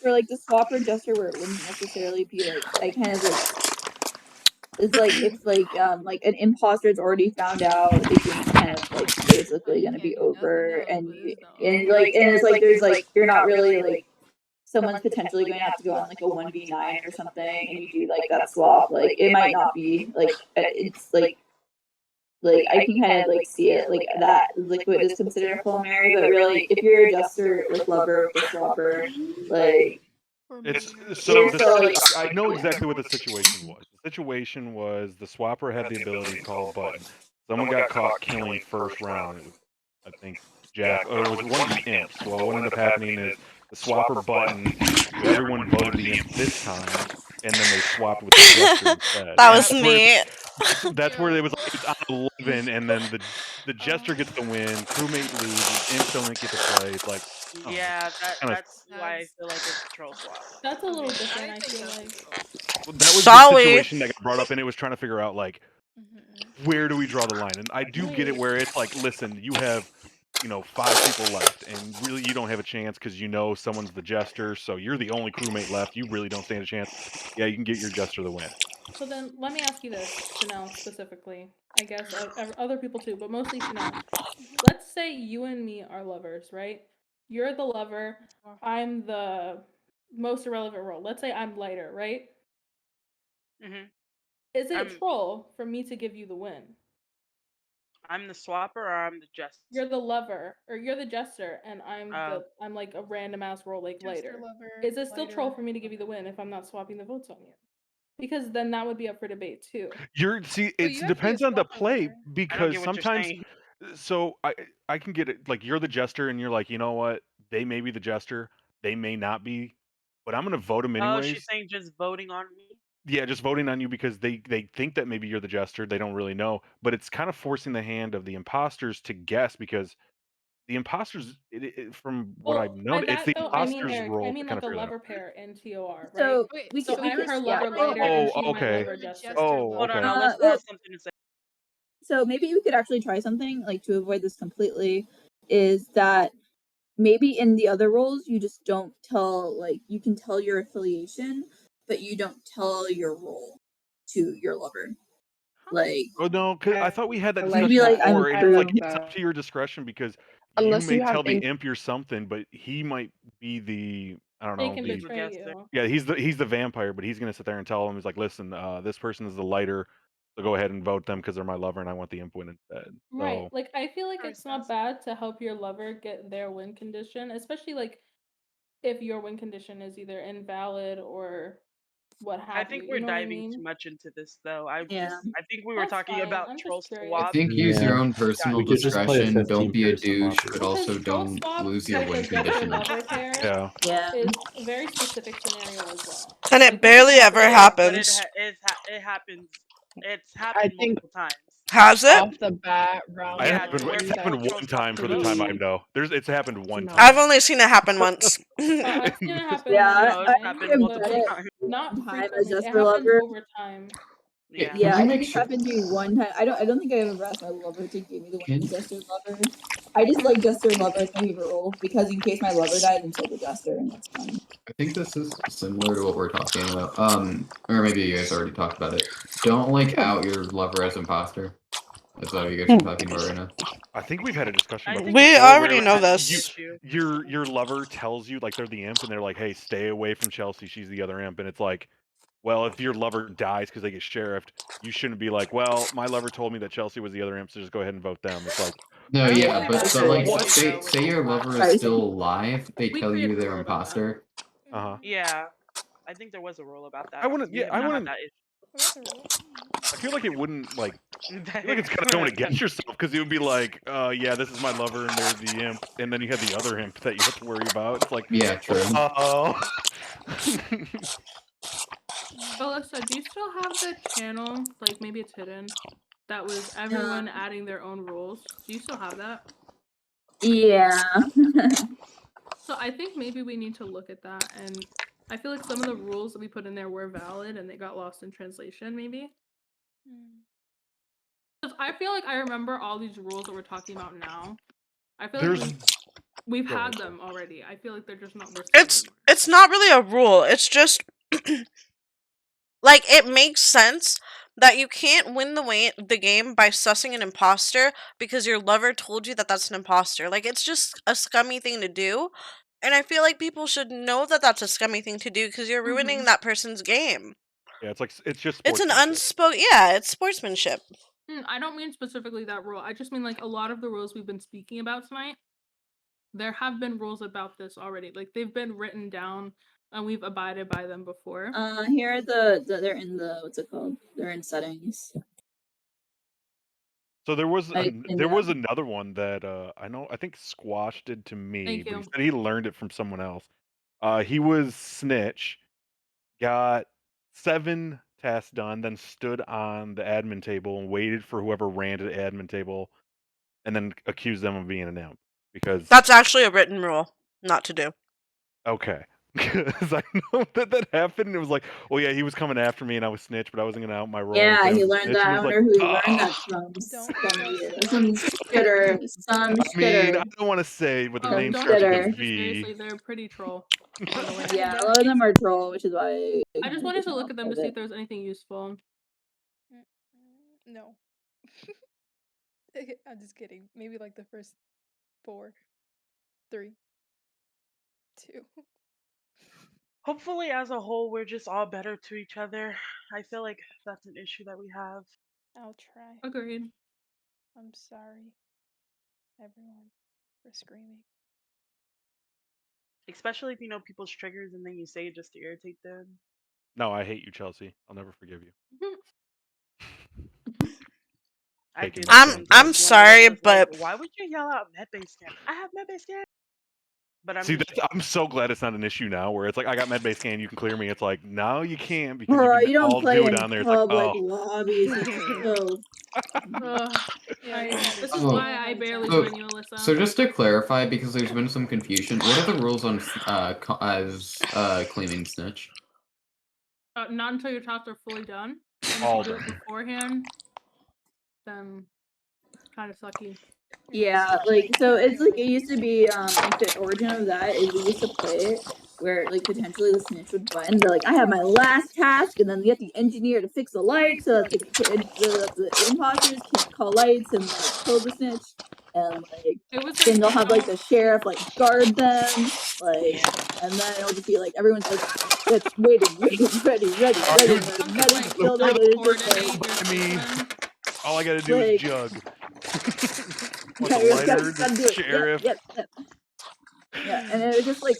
for like the swapper jester where it wouldn't necessarily be like I kind of like is like if like an imposter's already found out, the game's kind of like basically gonna be over, and it's like there's like you're not really like someone's potentially going to have to go on like a 1v9 or something, and you do like that swap, like it might not be like it's like I can kind of like see it like that liquid is considered a full Mary, but really if you're a jester like lover with the swapper, like It's so you're the still like I know exactly what the situation was. The situation was the swapper had the ability to call a button. Someone got caught killing first round. It was I think Jack or it was one of the imps. Well, what ended up happening is the swapper button, everyone voted the imp this time, and then they swapped with the jester instead. That And was me. that's where it was like it's on 11, and then the jester gets the win, crewmate leaves, imps don't get to play. It's like oh, Yeah, kinda that's why I feel like it's a troll swap. That's a little different, I feel like. Well, that was the Sorry. situation that got brought up, and it was trying to figure out like where do we draw the line? And I do get it Wait. where it's like, listen, you have 5 people left, and really you don't have a chance because someone's the jester, so you're the only crewmate left. You really don't stand a chance. Yeah, you can get your jester the win. So then let me ask you this, Chanel specifically. I guess other people too, but mostly Chanel. Let's say you and me are lovers, right? You're the lover. I'm the most irrelevant role. Let's say I'm lighter, right? Mm-hmm. Is it troll for me to give you the win? I'm the swapper or I'm the jester? You're the lover, or you're the jester, and I'm like a random ass role like lighter. Lover, Is it still lighter. troll for me to give you the win if I'm not swapping the votes on you? Because then that would be up for debate too. It depends on the play because get what you're sometimes saying. so I can get it like you're the jester and you're like, you know what? They may be the jester, they may not be, but I'm gonna vote them Oh, anyways. she's saying just voting on me? Yeah, just voting on you because they think that maybe you're the jester. They don't really know, but it's kind of forcing the hand of the imposters to guess because the imposters, from what I've By known, it's that the though, I mean imposters' Eric. role I to mean kind like of a figure that out. lover pair in TOR, right? So Wait, So so I'm you're her the lover swapper lighter, and Oh, she's my okay. lover jester. Oh, Hold on, okay. let's well, have something to say. so maybe we could actually try something like to avoid this completely. Is that maybe in the other roles you just don't tell, like, you can tell your affiliation, but you don't tell your role to your lover. Like, Oh no, because I thought we had that you'd discussion be like, I'm before, and it's like through. it's up to your discretion because you Unless may you have tell the in- imp you're something, but he might be the I don't They know can the betray you. yeah he's the vampire, but he's gonna sit there and tell him he's like, listen, this person is the lighter, so go ahead and vote them because they're my lover and I want the imp win instead. Right. So Like I feel like That it's makes not bad to help your lover get their win condition, especially like if your win condition is either invalid or what I have think you. we're You know what I diving too mean? much into this though. I think we were That's talking fine. about I'm troll just curious. I swaps. think And use your Yeah. own we got personal We could just play discretion. Don't 15 be a person douche, lobby. but Because also troll don't swaps, lose your like win a just your condition. lover pair, yeah. Yeah. is a very specific scenario as well. And it Like that barely doesn't ever happen but happens. it happens. It's I happened think multiple times. Has it? off the bat, round Yeah, to It's where one, happened people troll one swap time for for the time I votes. know. It's happened one No. I've time. only seen it happen once. I've seen it happen Yeah, one No, it's I time, think happened I've but done multiple it times. one not time as frequently. It just a happens lover. over time. Yeah. Can Yeah, you I make think it's sure? happened to me one time. I don't think I ever asked my lover to give me the one Can as Jester lover. I just like Jester lover as my favorite role because in case my lover dies, I'm still the Jester, and that's fun. I think this is similar to what we're talking about. Or maybe you guys already talked about it. Don't like out your lover as imposter. Is that what you guys are talking about right now? I think we've had a discussion I about think this We before already where know that's an you this. issue. your lover tells you like they're the imp and they're like, hey, stay away from Chelsea, she's the other imp, and it's like, well, if your lover dies because they get sheriffed, you shouldn't be like, well, my lover told me that Chelsea was the other imp, so just go ahead and vote them. It's like, No, I don't yeah, think but that's but an like issue what? say though with say your imposter. lover is still alive, they We tell you created a they're rule about that. imposter. Uh-huh. Yeah, I think there was a rule about I that because wouldn't. we Yeah, have I not had wouldn't. that issue. What's the rule? I feel like it wouldn't like. I feel like it's kind of We're going not gonna- against yourself because it would be like, yeah, this is my lover and they're the imp, and then you have the other imp that you have to worry about. It's like, Yeah, true. oh. Alyssa, do you still have the channel? Like maybe it's hidden. That was everyone adding their own rules. Do you still have that? Yeah. So I think maybe we need to look at that, and I feel like some of the rules that we put in there were valid and they got lost in translation, maybe. Because I feel like I remember all these rules that we're talking about now. I feel There's. like we've Go ahead, had sorry. them already. I feel like they're just not listed It's anymore. it's not really a rule. It's just like it makes sense that you can't win the game by sussing an imposter because your lover told you that that's an imposter. Like it's just a scummy thing to do, and I feel like people should know that that's a scummy thing to do because you're ruining that person's game. Yeah, it's like it's just It's an sportsmanship. unspoken. Yeah, it's sportsmanship. I don't mean specifically that rule. I just mean like a lot of the rules we've been speaking about tonight. There have been rules about this already. Like they've been written down and we've abided by them before. Here are they're in the what's it called? They're in settings. So there was Like, there was another one that I think Squash did to me, Thank but he you. said he learned it from someone else. He was snitch, got 7 tasks done, then stood on the admin table and waited for whoever ran to the admin table, and then accused them of being an imp because That's actually a written rule not to do. okay. Because I know that happened, and it was like, well, yeah, he was coming after me, and I was snitch, but I wasn't gonna out my role. and Yeah, say I he was a learned snitch, that. and I it was like, wonder who he learned that from. Some shitter. Some I mean, I shitter. don't want to say with the Oh, name don't starts take with them a too seriously. V. They're pretty troll, by the way. Yeah, a lot of them are troll, which is why I just wanted to look at them to see if there was anything useful. No. I'm just kidding. Maybe like the first 4, 3, 2. Hopefully, as a whole, we're just all better to each other. I feel like that's an issue that we have. I'll try. Agreed. I'm sorry, everyone, for screaming. Especially if you know people's triggers and then you say it just to irritate them. No, I hate you, Chelsea. I'll never forgive you. I Taking do my that I'm sometimes. sorry, When Alyssa's like, but why would you yell out medbay scan? I have medbay scan. But I'm See, just I'm so glad it's not an issue now where it's like, I got medbay scan, you can clear me. It's like, no, you can't because Bro, you can you don't all play do it in on there. It's like, public oh. lobbies. It's so. This is Oh, why I barely so, join you, Alyssa. so just to clarify, because there's been some confusion, what are the rules on claiming snitch? Not until your tasks are fully done. And if All you do it done. beforehand, then kind of sucky. Yeah, like, so it's like it used to be, like, the origin of that is we used to play it where, like, potentially the snitch would win. They're like, "I have my last task," and then you get the engineer to fix the lights so that the imposters can't call lights and, like, kill the snitch, and, like, It was then like they'll have, like, the sheriff, like, guard them, like, Yeah. and then it'll just be, like, everyone's, like, it's waiting, waiting, ready, ready, All right, ready, who's and have then to ready to like kill them, the and it's just, like coordinate your by me? sequence. All I gotta do is like jug. Want yeah, the you just lighter, gotta the do it. Yep, sheriff. yep, yep. Yeah, and it just like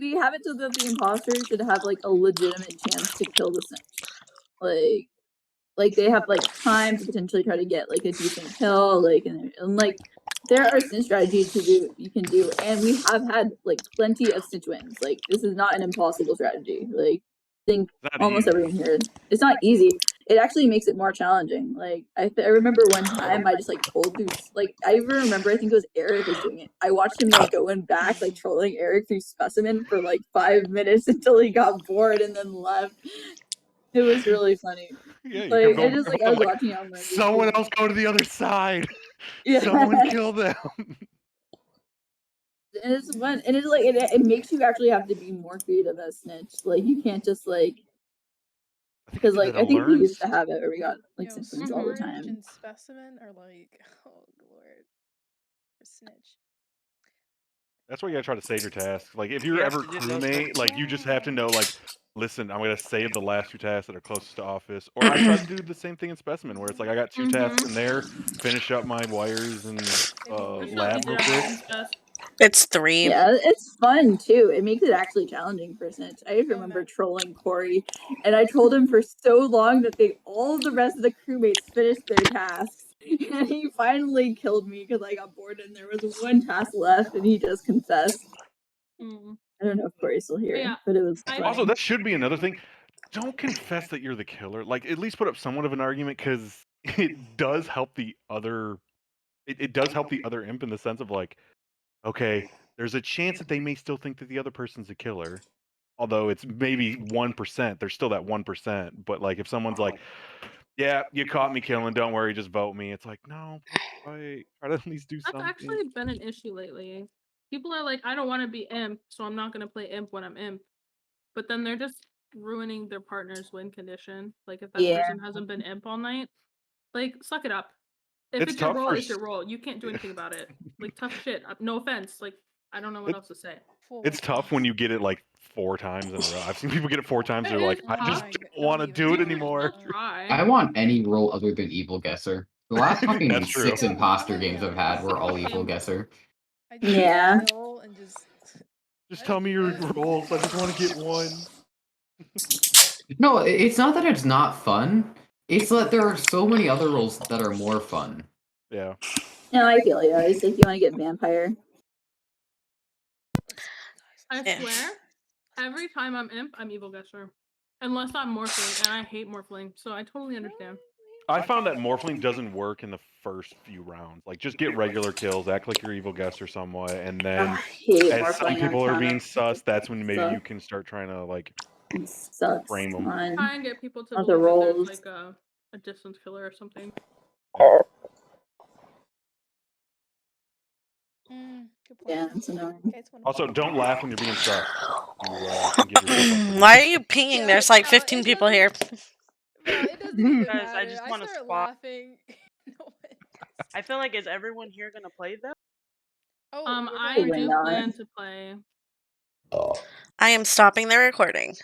we have it so that the imposter should have like a legitimate chance to kill the snitch. Like they have like time to potentially try to get like a decent kill, like and like there are snitch strategies to do you can do, and we have had like plenty of snitch wins. Like this is not an impossible strategy. Like I think It's not almost easy. everyone here. It's not easy. It actually makes it more challenging. Like I remember one time I just like trolled through like I even remember I think it was Eric was doing it. I watched him like going back like trolling Eric through specimen for like 5 minutes until he got bored and then left. It was really funny. Yeah, you kept Like I going back just and like I forth. was I'm like, watching it on my someone YouTube. else go to the other side. Yeah. Someone kill them. And it's fun, and it's like it makes you actually have to be more creative as snitch. Like you can't just like because like I think we used to have it where we got like snitch wins all the Storage time. and specimen are like, oh lord, for snitch. That's why you gotta try to save your tasks. Like if You you're have ever to do those crewmate, like you just have to Yeah. know, like, listen, I'm gonna save the last 2 tasks that are closest to office. Or I try to do the same thing in specimen where it's like I got 2 tasks in there, finish up my wires and That's how lab easy real that quick. happens fast. It's 3. Yeah, it's fun too. It makes it actually challenging for snitch. I just Oh, remember man. trolling Corey, and I trolled him for so long that all the rest of the crewmates finished their tasks, and he finally killed me because I got bored and there was one task left, and he just confessed. I don't know if Corey's still here, Yeah, but it was Also, funny. that should be another thing. Don't confess that you're the killer. Like at least put up somewhat of an argument because it does help the other. It does help the other imp in the sense of like, okay, there's a chance that they may still think that the other person's a killer. Although it's maybe 1%, there's still that 1%. But like if someone's like, yeah, you caught me killing, don't worry, just vote me. It's like, no, try to at least do That's something. actually been an issue lately. People are like, I don't want to be imp, so I'm not gonna play imp when I'm imp. But then they're just ruining their partner's win condition. Like if that Yeah. person hasn't been imp all night, like suck it up. If It's it's your tough role, for it's your role. You can't do anything about it. Like tough shit. No offense. Like I don't know what It- else to say. It's tough when you get it like 4 times in a row. I've seen people get it 4 times. It They're like, is I just tough. don't want to do it You can anymore. still try. I want any role other than evil guesser. The last fucking That's true. 6 imposter games I've had were all evil Same. guesser. I just Yeah. kill and just Just tell me your roles. I just want to get one. No, it's not that it's not fun. It's that there are so many other roles that are more fun. Yeah. No, I feel you. It's like you want to get vampire. I Yeah. swear, every time I'm imp, I'm evil guesser. Unless I'm morphling, and I hate morphling, so I totally understand. I found that morphling doesn't work in the first few rounds. Like, just get regular kills, act like you're evil guesser somewhat, and then I hate as some morphling on people are Townhall. being sus, that's when maybe So you can start trying to like it sucks frame them. on Try and get people to other believe that there's roles. like a distance killer or something. good point. Yeah, it's annoying. Okay, it's Also, don't laugh when you're being sus. You can give yourself up. For Why are you pinging? There's like 15 people here. Bro, it doesn't even Because I matter. just I want to start spot. laughing. No one does. I feel like is everyone here gonna play though? Oh, we're I Probably do not. plan to play. I am stopping the recording.